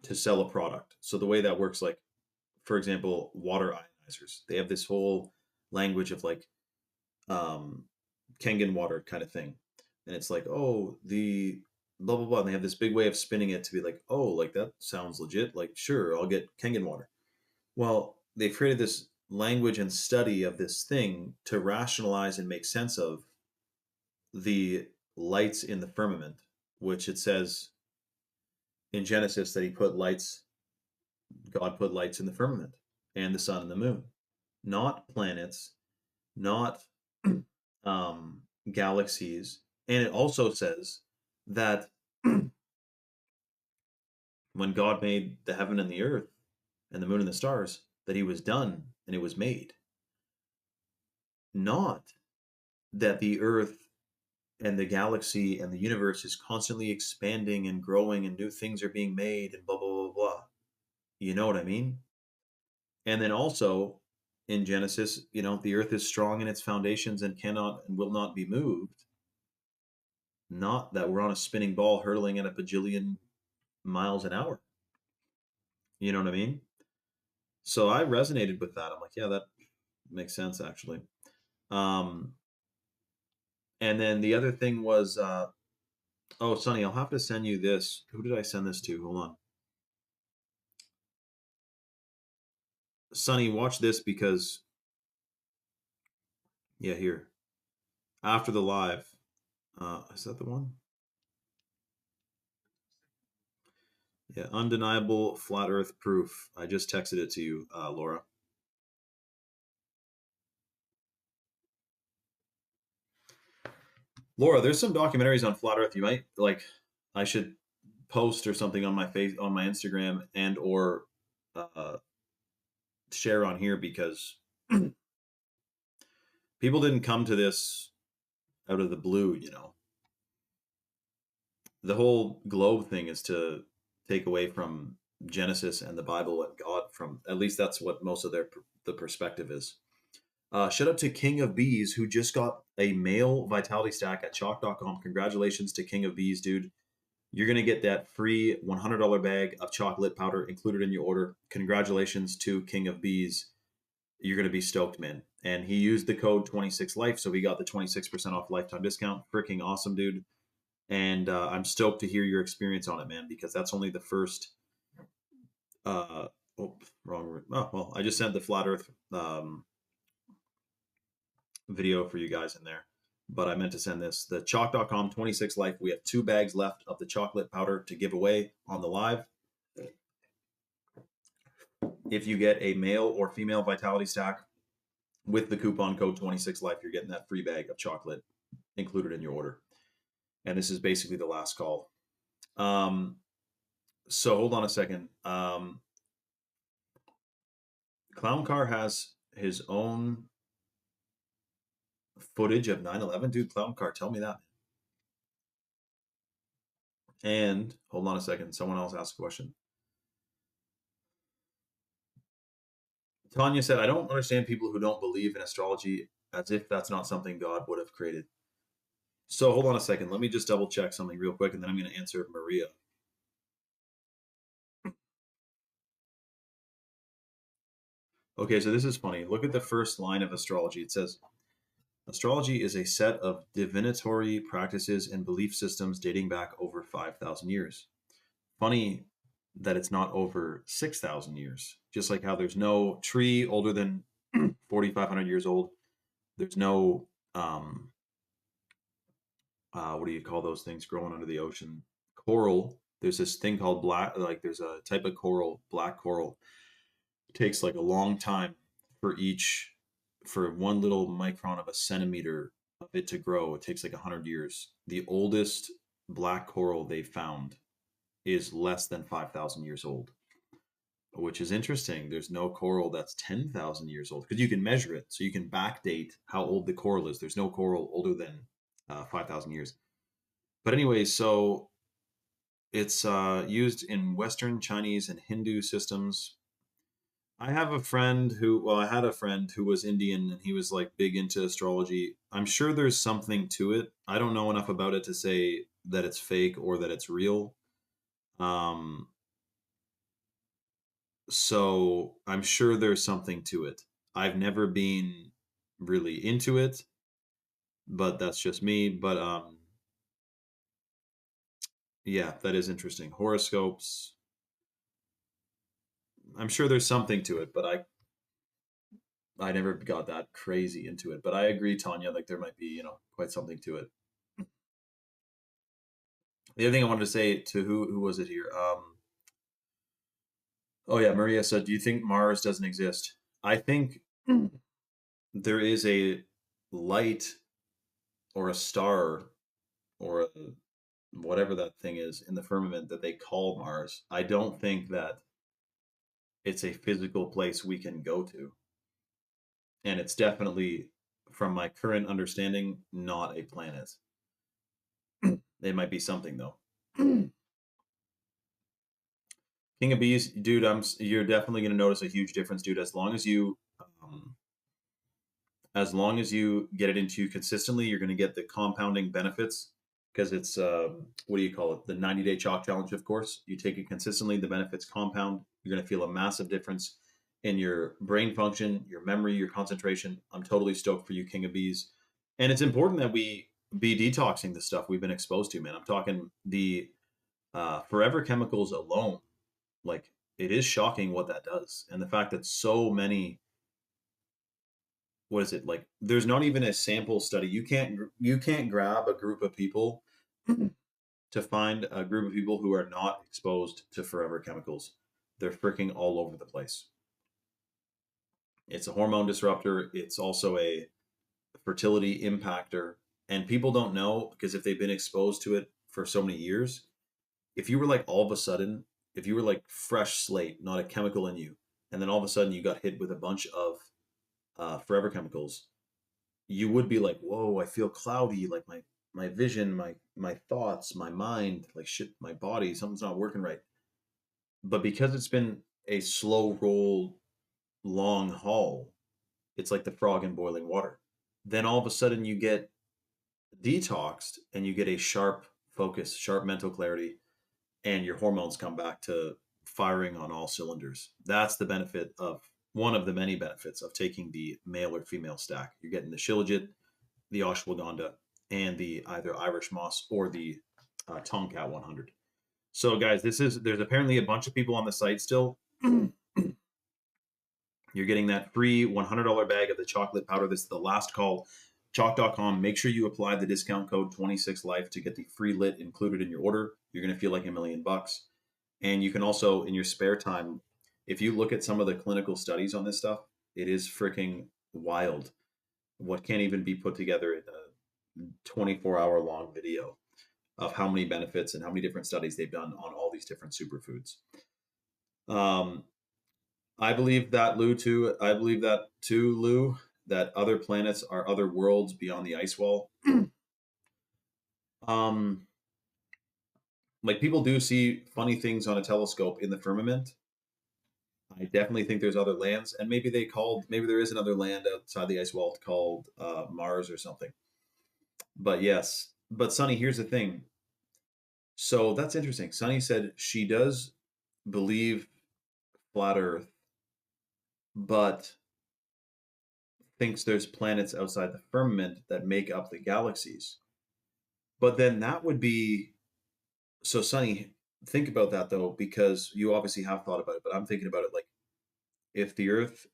to sell a product. So the way that works, like for example, water ionizers, they have this whole language of like um, Kangen water kind of thing, and it's like, oh, the blah blah blah. And they have this big way of spinning it to be like, oh, like that sounds legit. Like, sure, I'll get Kangen water. Well, they created this language and study of this thing to rationalize and make sense of the lights in the firmament, which it says in Genesis that God put lights in the firmament and the sun and the moon, not planets, not um, galaxies. And it also says that when God made the heaven and the earth and the moon and the stars, that he was done and it was made. Not that the earth and the galaxy and the universe is constantly expanding and growing and new things are being made and blah, blah, blah, blah. You know what I mean? And then also in Genesis, the earth is strong in its foundations and cannot and will not be moved. Not that we're on a spinning ball hurtling at a bajillion miles an hour. You know what I mean? So I resonated with that. I'm like, yeah, that makes sense actually. Um, and then the other thing was, oh, Sonny, I'll have to send you this. Who did I send this to? Hold on. Sonny, watch this because, yeah, here. After the live. Is that the one? Yeah, undeniable flat earth proof. I just texted it to you, Laura. Laura, there's some documentaries on flat earth you might like I should post or something on my Instagram and or uh share on here because people didn't come to this out of the blue. the whole globe thing is to take away from Genesis and the Bible and God. From at least that's what most of the perspective is. Shout out to King of Bees, who just got a male vitality stack at chalk.com. Congratulations to King of Bees, dude. You're going to get that free $100 bag of chocolate powder included in your order. Congratulations to King of Bees. You're going to be stoked, man. And he used the code 26life, so he got the 26% off lifetime discount. Freaking awesome, dude. And I'm stoked to hear your experience on it, man, because that's only the first. Oh, wrong word. Oh, well, I just sent the flat Earth video for you guys in there, but I meant to send this. The chalk.com 26life. We have 2 bags left of the chocolate powder to give away on the live. If you get a male or female vitality stack with the coupon code 26life, you're getting that free bag of chocolate included in your order. And this is basically the last call. So hold on a second. Clown Car has his own footage of 9/11. Dude, Clown Car, tell me that. And hold on a second. Someone else asked a question. Tanya said, I don't understand people who don't believe in astrology as if that's not something God would have created. So hold on a second. Let me just double check something real quick, and then I'm going to answer Maria. Okay, so this is funny. Look at the first line of astrology. It says, astrology is a set of divinatory practices and belief systems dating back over 5,000 years. Funny that it's not over 6,000 years. Just like how there's no tree older than 4,500 years old. There's no, what do you call those things growing under the ocean? Coral. There's this thing called black, like there's a type of coral, black coral. It takes like a long time for one little micron of a centimeter of it to grow. It takes like 100 years. The oldest black coral they found is less than 5,000 years old, which is interesting. There's no coral that's 10,000 years old because you can measure it. So you can backdate how old the coral is. There's no coral older than 5,000 years. But anyway, so it's used in Western, Chinese, and Hindu systems. I had a friend who was Indian and he was like big into astrology. I'm sure there's something to it. I don't know enough about it to say that it's fake or that it's real. So I'm sure there's something to it. I've never been really into it, but that's just me. But yeah, that is interesting. Horoscopes. I'm sure there's something to it, but I never got that crazy into it. But I agree, Tanya, like there might be, quite something to it. The other thing I wanted to say to who was it here? Oh yeah, Maria said, "Do you think Mars doesn't exist?" I think there is a light or a star or whatever that thing is in the firmament that they call Mars. I don't think that it's a physical place we can go to. And it's definitely, from my current understanding, not a planet. It might be something though. King of Bees, dude, you're definitely going to notice a huge difference, dude. As long as you get it into you consistently, you're going to get the compounding benefits because it's what do you call it? The 90-day chalk challenge, of course. You take it consistently, the benefits compound. You're going to feel a massive difference in your brain function, your memory, your concentration. I'm totally stoked for you, King of Bees. And it's important that we be detoxing the stuff we've been exposed to, man. I'm talking the forever chemicals alone. Like, it is shocking what that does. And the fact that so many, what is it, like there's not even a sample study. You can't grab a group of people to find a group of people who are not exposed to forever chemicals. They're freaking all over the place. It's a hormone disruptor. It's also a fertility impactor. And people don't know because if they've been exposed to it for so many years, if you were like all of a sudden, if you were like fresh slate, not a chemical in you, and then all of a sudden you got hit with a bunch of forever chemicals, you would be like, whoa, I feel cloudy. Like my vision, my thoughts, my mind, like shit, my body, something's not working right. But because it's been a slow roll, long haul, it's like the frog in boiling water. Then all of a sudden you get detoxed and you get a sharp focus, sharp mental clarity, and your hormones come back to firing on all cylinders. That's the benefit of one of the many benefits of taking the male or female stack. You're getting the shilajit, the ashwagandha, and the either Irish moss or the Tomcat 100. So, guys, there's apparently a bunch of people on the site still. You're getting that free $100 bag of the chocolate powder. This is the last call. Chalk.com. Make sure you apply the discount code 26life to get the free lit included in your order. You're going to feel like $1,000,000. And you can also, in your spare time, if you look at some of the clinical studies on this stuff, it is freaking wild what can't even be put together in a 24-hour long video of how many benefits and how many different studies they've done on all these different superfoods. I believe that, Lou, too. I believe that too, Lou, that other planets are other worlds beyond the ice wall. Like people do see funny things on a telescope in the firmament. I definitely think there's other lands, and maybe there is another land outside the ice wall called Mars or something. But yes, but Sunny, here's the thing. So that's interesting. Sunny said she does believe flat Earth, but thinks there's planets outside the firmament that make up the galaxies. But then that would be so, Sunny, think about that though, because you obviously have thought about it, but I'm thinking about it like if the Earth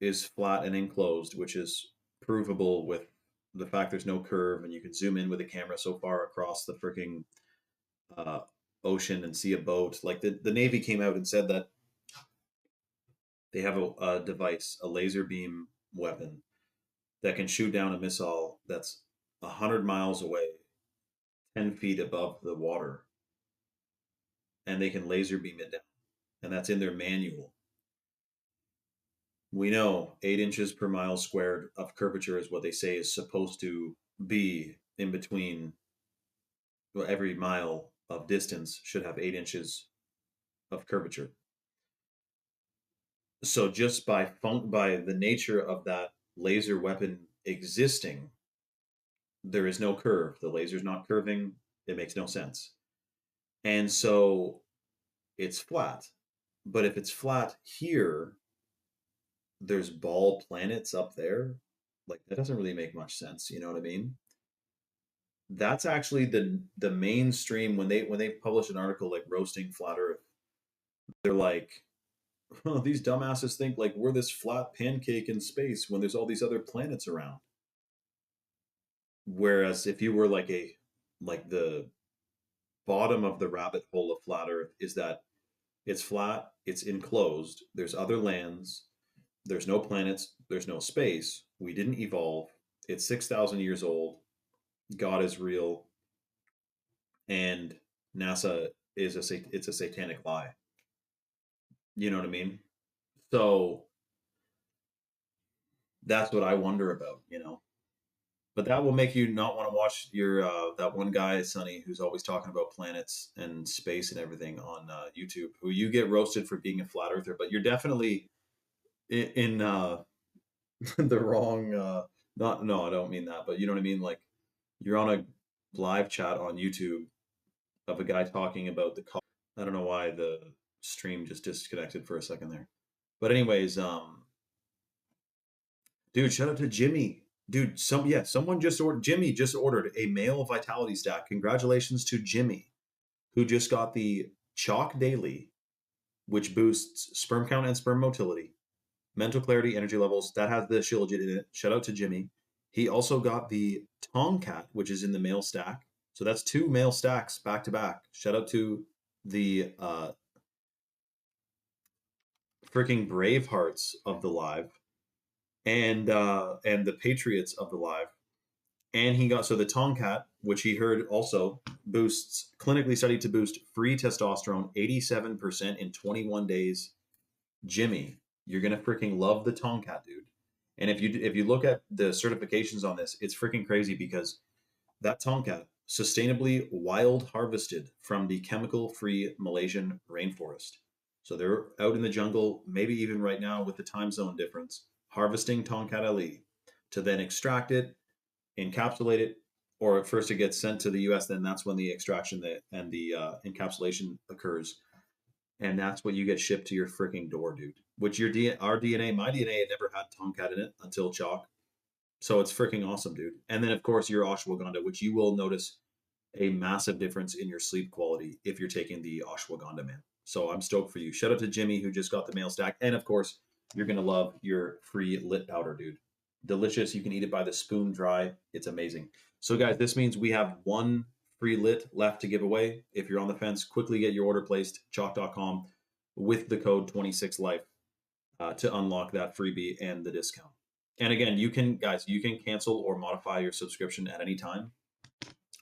is flat and enclosed, which is provable with the fact there's no curve and you can zoom in with a camera so far across the freaking uh, ocean and see a boat. Like the Navy came out and said that they have a device, a laser beam weapon that can shoot down a missile that's 100 miles away, 10 feet above the water, and they can laser beam it down. And that's in their manual. We know 8 inches per mile squared of curvature is what they say is supposed to be in between. Well, every mile of distance should have 8 inches of curvature. So just by the nature of that laser weapon existing, there is no curve. The laser's not curving. It makes no sense. And so it's flat. But if it's flat here, there's ball planets up there. Like that doesn't really make much sense. You know what I mean? That's actually the mainstream when they publish an article like roasting flat Earth. They're like, oh, these dumbasses think like we're this flat pancake in space when there's all these other planets around. Whereas if you were like the bottom of the rabbit hole of flat Earth is that it's flat, it's enclosed, there's other lands, there's no planets, there's no space, we didn't evolve, it's 6,000 years old, God is real, and NASA is it's a satanic lie. You know what I mean? So that's what I wonder about, you know. But that will make you not want to watch your that one guy, Sonny, who's always talking about planets and space and everything on YouTube, who you get roasted for being a flat earther, but you're definitely in the wrong not no, I don't mean that, but you know what I mean? Like you're on a live chat on YouTube of a guy talking about I don't know why the stream just disconnected for a second there. But anyways, dude, shout out to Jimmy. Dude, someone just ordered Jimmy just ordered a male vitality stack. Congratulations to Jimmy, who just got the Chalk Daily, which boosts sperm count and sperm motility, mental clarity, energy levels. That has the shilajit in it. Shout out to Jimmy. He also got the Tomcat, which is in the male stack. So that's 2 male stacks back to back. Shout out to the freaking Bravehearts of the live and the Patriots of the live. And he got the Tomcat, which he heard also boosts clinically studied to boost free testosterone 87% in 21 days. Jimmy, you're gonna freaking love the Tomcat, dude. And if you look at the certifications on this, it's freaking crazy because That tomcat, sustainably wild harvested from the chemical-free Malaysian rainforest. So they're out in the jungle, maybe even right now with the time zone difference, harvesting Tongkat Ali to then extract it, encapsulate it, or at first it gets sent to the US, then that's when the extraction and the encapsulation occurs. And that's what you get shipped to your freaking door, dude. Which our DNA, my DNA had never had Tomcat in it until chalk. So it's freaking awesome, dude. And then, of course, your ashwagandha, which you will notice a massive difference in your sleep quality if you're taking the ashwagandha, man. So I'm stoked for you. Shout out to Jimmy who just got the mail stack. And of course, you're going to love your free lit powder, dude. Delicious. You can eat it by the spoon dry. It's amazing. So, guys, this means we have one free lit left to give away. If you're on the fence, quickly get your order placed, chalk.com, with the code 26life to unlock that freebie and the discount. And again, you can cancel or modify your subscription at any time.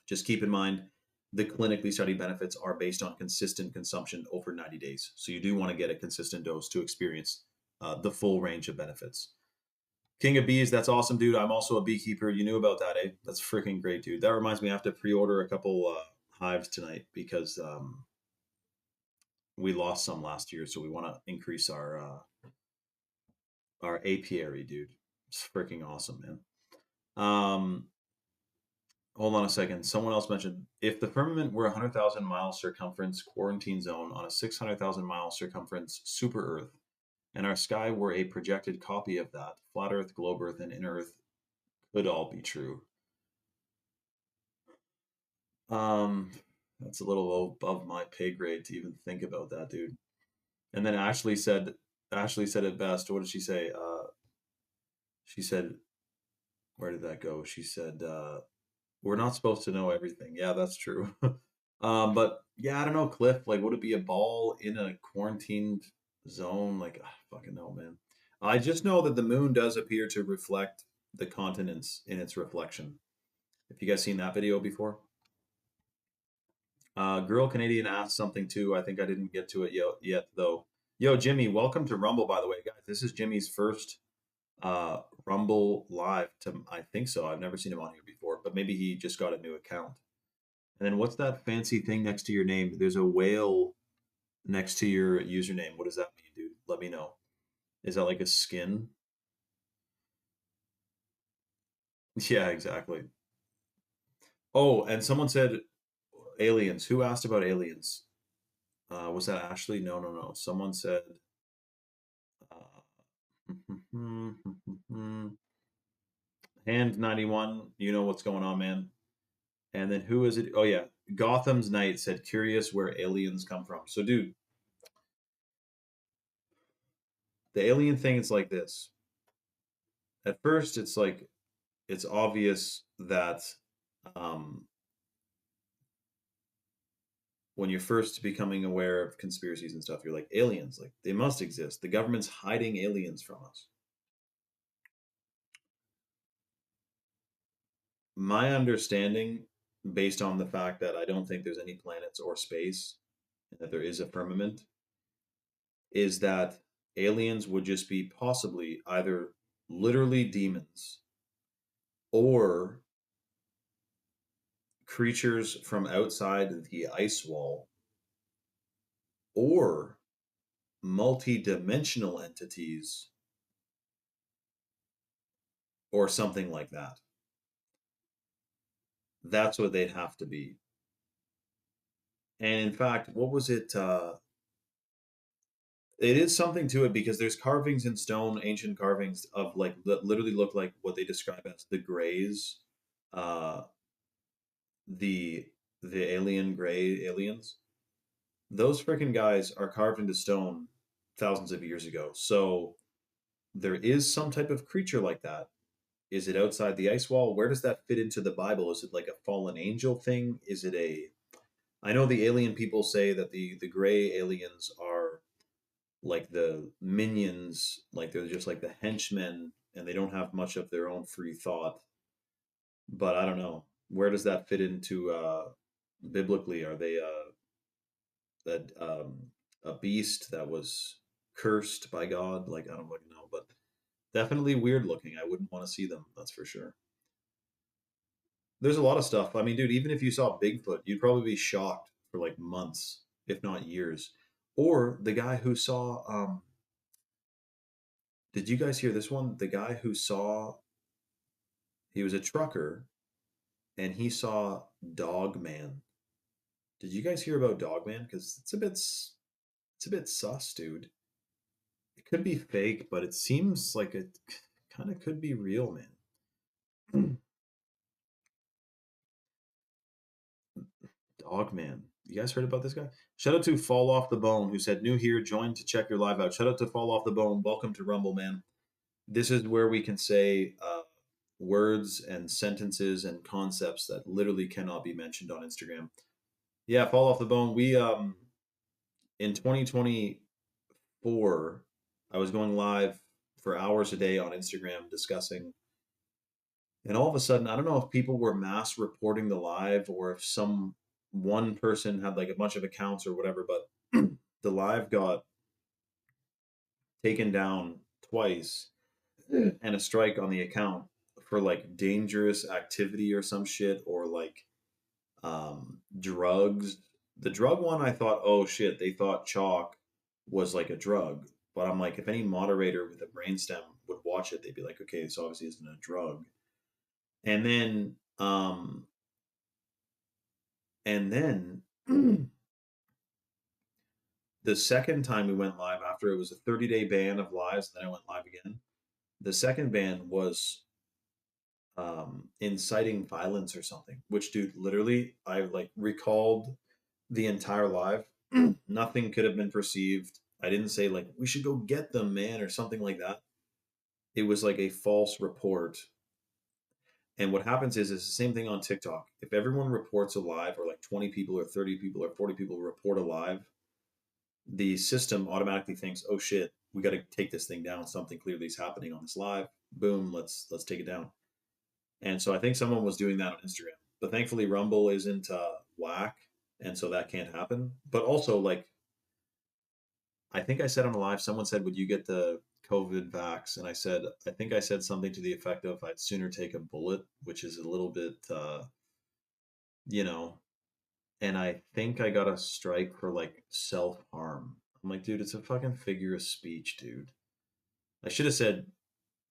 Just keep in mind the clinically studied benefits are based on consistent consumption over 90 days. So you do want to get a consistent dose to experience the full range of benefits. King of Bees, that's awesome, dude. I'm also a beekeeper. You knew about that, eh? That's freaking great, dude. That reminds me, I have to pre-order a couple hives tonight because we lost some last year, so we want to increase our apiary, dude. It's freaking awesome, man. Hold on a second. Someone else mentioned if the firmament were a 100,000 mile circumference quarantine zone on a 600,000 mile circumference super Earth, and our sky were a projected copy of that, flat Earth, globe Earth, and inner Earth could all be true. Um, that's a little above my pay grade to even think about that, dude. And then Ashley said it best. What did she say? She said, where did that go? She said, we're not supposed to know everything. Yeah, that's true. But yeah, I don't know, Cliff. Like, would it be a ball in a quarantined zone? Like, fucking no, man. I just know that the moon does appear to reflect the continents in its reflection. Have you guys seen that video before? Girl Canadian asked something too. I think I didn't get to it yet though. Yo, Jimmy, welcome to Rumble, by the way, guys. This is Jimmy's first Rumble live. I think so. I've never seen him on here before, but maybe he just got a new account. And then what's that fancy thing next to your name? There's a whale next to your username. What does that mean, dude? Let me know. Is that like a skin? Yeah, exactly. Oh, and someone said aliens. Who asked about aliens? Was that Ashley? No, no, no. Someone said Hand 91, you know what's going on, man. And then who is it? Oh yeah, Gotham's Knight said curious where aliens come from. So dude, the alien thing is like this. At first it's like it's obvious that um when you're first becoming aware of conspiracies and stuff, you're like aliens, like they must exist. The government's hiding aliens from us. My understanding, based on the fact that I don't think there's any planets or space, and that there is a firmament, is that aliens would just be possibly either literally demons or creatures from outside the ice wall or multi-dimensional entities or something like that. That's what they'd have to be. And in fact, what was it? It is something to it because there's carvings in stone, ancient carvings of like that literally look like what they describe as the Greys, uh, the alien gray aliens. Those freaking guys are carved into stone thousands of years ago. So there is some type of creature like that. Is it outside the ice wall? Where does that fit into the Bible? Is it like a fallen angel thing? Is it a I know the alien people say that the gray aliens are like the minions, like they're just like the henchmen and they don't have much of their own free thought. But I don't know. Where does that fit into biblically? Are they that a beast that was cursed by God? Like I don't really know, but definitely weird looking. I wouldn't want to see them, that's for sure. there's a lot of stuff. I mean, dude, even if you saw Bigfoot, you'd probably be shocked for like months, if not years. Or the guy who saw, did you guys hear this one? The guy who saw, he was a trucker and he saw Dog Man. Did you guys hear about Dog Man? Because it's a bit sus, dude. It could be fake, but it seems like it kind of could be real, man. Dogman. You guys heard about this guy? Shout out to Fall Off the Bone, who said, new here, join to check your live out. Shout out to Fall Off the Bone. Welcome to Rumble, man. This is where we can say words and sentences and concepts that literally cannot be mentioned on Instagram. Yeah, Fall Off the Bone. We in 2024, I was going live for hours a day on Instagram discussing, and all of a sudden, I don't know if people were mass reporting the live or if some one person had like a bunch of accounts or whatever, but the live got taken down twice and a strike on the account for like dangerous activity or some shit or like drugs. The drug one, I thought, oh shit, they thought chalk was like a drug. But I'm like, if any moderator with a brainstem would watch it, they'd be like, okay, this obviously isn't a drug. And then, and then the second time we went live after it was a 30-day ban of lives, and then I went live again. The second ban was inciting violence or something, which, dude, literally, I like recalled the entire live. Nothing could have been perceived. I didn't say like we should go get them, man, or something like that. It was like a false report. And what happens is it's the same thing on TikTok. If everyone reports a live, or like 20 people or 30 people or 40 people report a live, the system automatically thinks, "Oh shit, we got to take this thing down. Something clearly is happening on this live. Boom, let's take it down." And so I think someone was doing that on Instagram, but thankfully Rumble isn't whack, and so that can't happen. But also, like, I think I said on a live, someone said, "Would you get the COVID vax?" And I think I said something to the effect of, "I'd sooner take a bullet," which is a little bit, you know. And I think I got a strike for like self harm. I'm like, dude, it's a fucking figure of speech, dude. I should have said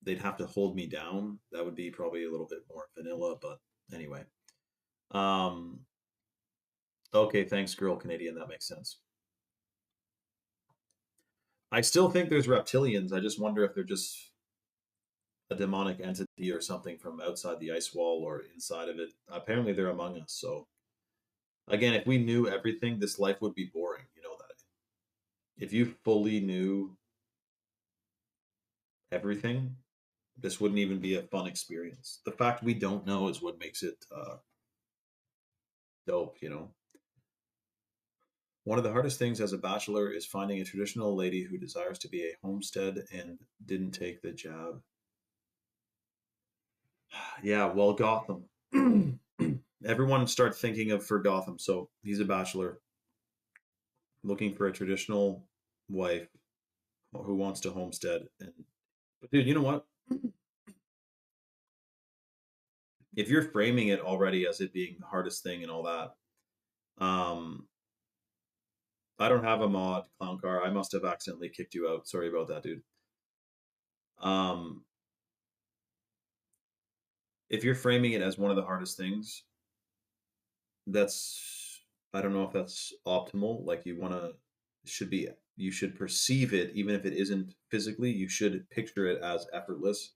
they'd have to hold me down. That would be probably a little bit more vanilla, but anyway. Um, okay, thanks, girl Canadian. That makes sense. I still think there's reptilians. I just wonder if they're just a demonic entity or something from outside the ice wall or inside of it. Apparently, they're among us. So, again, if we knew everything, this life would be boring. You know that. If you fully knew everything, this wouldn't even be a fun experience. The fact we don't know is what makes it dope, you know? One of the hardest things as a bachelor is finding a traditional lady who desires to be a homestead and didn't take the jab. Yeah, well, Gotham. Everyone start thinking of for Gotham. So he's a bachelor looking for a traditional wife who wants to homestead. And but dude, you know what? If you're framing it already as it being the hardest thing and all that, um, I don't have a mod, Clown Car. I must have accidentally kicked you out. Sorry about that, dude. Um, if you're framing it as one of the hardest things, that's I don't know if that's optimal. Like you want to should be you should perceive it even if it isn't physically. You should picture it as effortless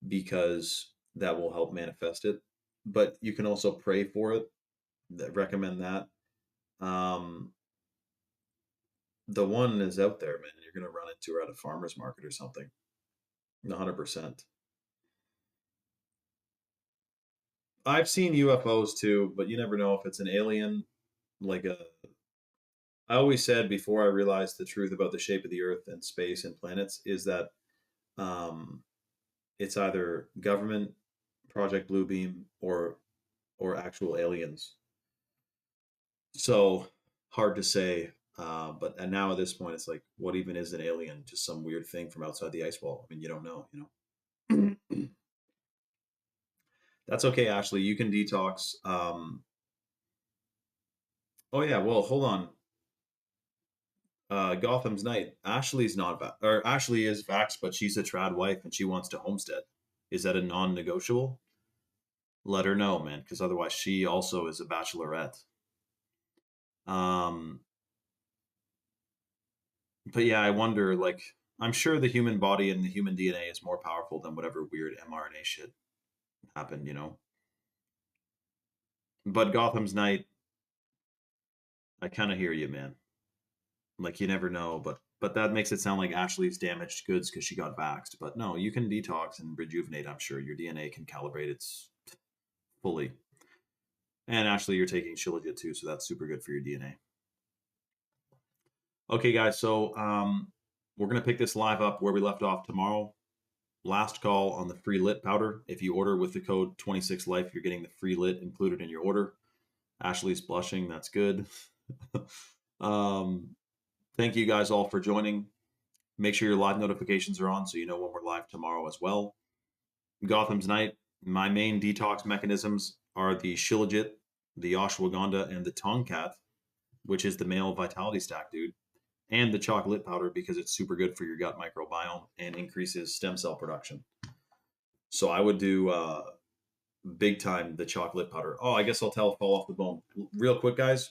because that will help manifest it. But you can also pray for it. Recommend that. Um, the one is out there, man. You're gonna run into her at a farmer's market or something. 100%. I've seen UFOs too, but you never know if it's an alien. Like a, I always said before I realized the truth about the shape of the Earth and space and planets is that um, it's either government, Project Bluebeam, or actual aliens. So hard to say. But and now at this point, it's like, what even is an alien? Just some weird thing from outside the ice wall. I mean, you don't know, you know. That's okay, Ashley. You can detox. Oh yeah. Well, hold on. Gotham's Knight. Ashley's not or Ashley is vaxxed, but she's a trad wife and she wants to homestead. Is that a non-negotiable? Let her know, man, because otherwise she also is a bachelorette. Um, but yeah, I wonder. Like, I'm sure the human body and the human DNA is more powerful than whatever weird mRNA shit happened, you know. But Gotham's Knight, I kind of hear you, man. Like you never know, but that makes it sound like Ashley's damaged goods because she got vaxxed. But no, you can detox and rejuvenate. I'm sure your DNA can calibrate its fully. And Ashley, you're taking Shilajit too, so that's super good for your DNA. Okay, guys, so we're gonna pick this live up where we left off tomorrow. Last call on the free lit powder. If you order with the code 26life, you're getting the free lit included in your order. Ashley's blushing. That's good. um, thank you guys all for joining. Make sure your live notifications are on so you know when we're live tomorrow as well. Gotham's Knight, my main detox mechanisms are the Shilajit, the ashwagandha, and the Tongkat, which is the male vitality stack, dude, and the chocolate powder because it's super good for your gut microbiome and increases stem cell production. So I would do big time the chocolate powder. Oh, I guess I'll tell fall off the bone real quick, guys.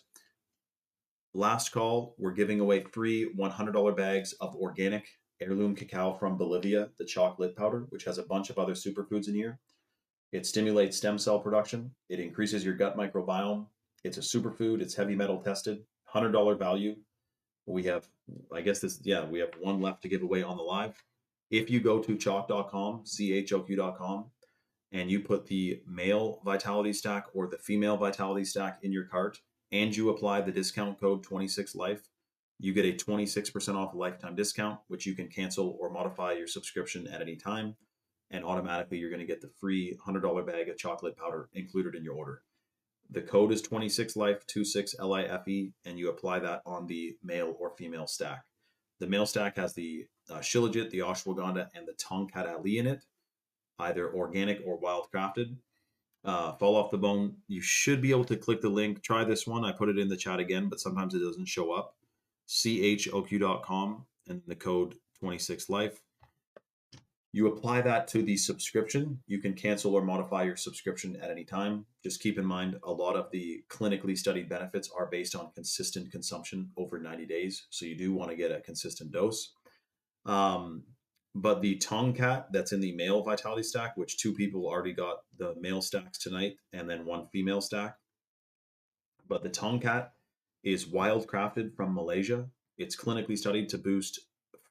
Last call, we're giving away free $100 bags of organic heirloom cacao from Bolivia, the chocolate powder, which has a bunch of other superfoods in here. It stimulates stem cell production. It increases your gut microbiome. It's a superfood. It's heavy metal tested. $100 value. We have, I guess this, yeah, we have one left to give away on the live. If you go to choq.com, choq.com, and you put the male vitality stack or the female vitality stack in your cart, and you apply the discount code 26life, you get a 26% off lifetime discount, which you can cancel or modify your subscription at any time. And automatically, you're going to get the free $100 bag of chocolate powder included in your order. The code is 26life, 26LIFE, and you apply that on the male or female stack. The male stack has the Shilajit, the ashwagandha, and the Tongkat Ali in it, either organic or wild crafted. Fall off the bone. You should be able to click the link. Try this one. I put it in the chat again, but sometimes it doesn't show up. choq.com and the code 26life. You apply that to the subscription. You can cancel or modify your subscription at any time. Just keep in mind, a lot of the clinically studied benefits are based on consistent consumption over 90 days. So you do want to get a consistent dose. But the Tongkat that's in the male vitality stack, which 2 people already got the male stacks tonight, and then 1 female stack. But the Tongkat is wild crafted from Malaysia. It's clinically studied to boost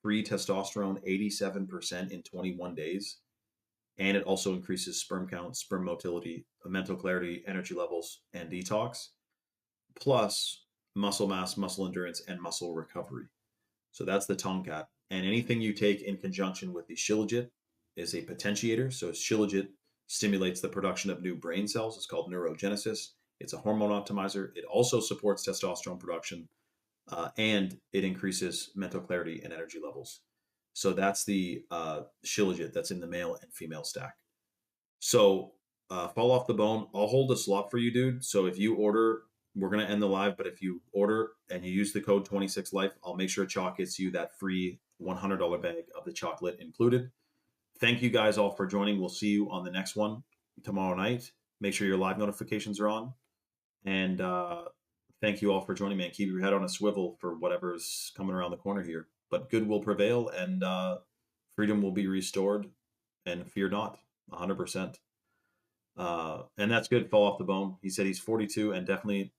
free testosterone 87% in 21 days. And it also increases sperm count, sperm motility, mental clarity, energy levels, and detox, plus muscle mass, muscle endurance, and muscle recovery. So that's the Tongkat. And anything you take in conjunction with the Shilajit is a potentiator. So Shilajit stimulates the production of new brain cells. It's called neurogenesis. It's a hormone optimizer. It also supports testosterone production, and it increases mental clarity and energy levels. So that's the Shilajit that's in the male and female stack. So fall off the bone. I'll hold a slot for you, dude. So if you order, we're going to end the live, but if you order and you use the code 26life, I'll make sure Chalk gets you that free $100 bag of the chocolate included. Thank you guys all for joining. We'll see you on the next one tomorrow night. Make sure your live notifications are on. And thank you all for joining, man. Keep your head on a swivel for whatever's coming around the corner here. But good will prevail and freedom will be restored. And fear not, 100%. And that's good. Fall off the bone. He said he's 42 and definitely.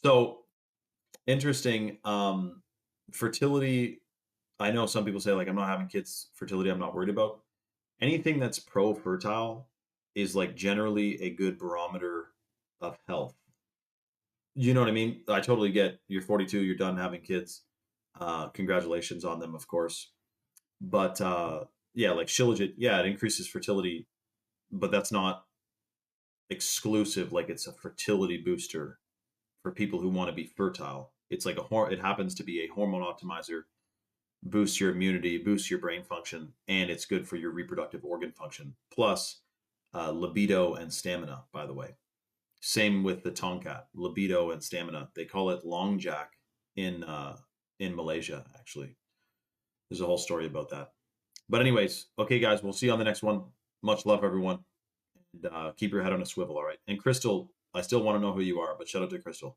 So interesting. Fertility. I know some people say, like, I'm not having kids. Fertility, I'm not worried about. Anything that's pro-fertile is like generally a good barometer of health. You know what I mean? I totally get you're 42, you're done having kids. Congratulations on them, of course. But yeah, like Shilajit, yeah, it increases fertility, but that's not exclusive. Like it's a fertility booster for people who want to be fertile. It's like it happens to be a hormone optimizer, boosts your immunity, boosts your brain function, and it's good for your reproductive organ function. Plus, libido and stamina, by the way. Same with the Tongkat, libido and stamina. They call it long jack in Malaysia, actually. There's a whole story about that. But anyways, okay, guys, we'll see you on the next one. Much love, everyone. And keep your head on a swivel, all right? And Crystal, I still want to know who you are, but shout out to Crystal.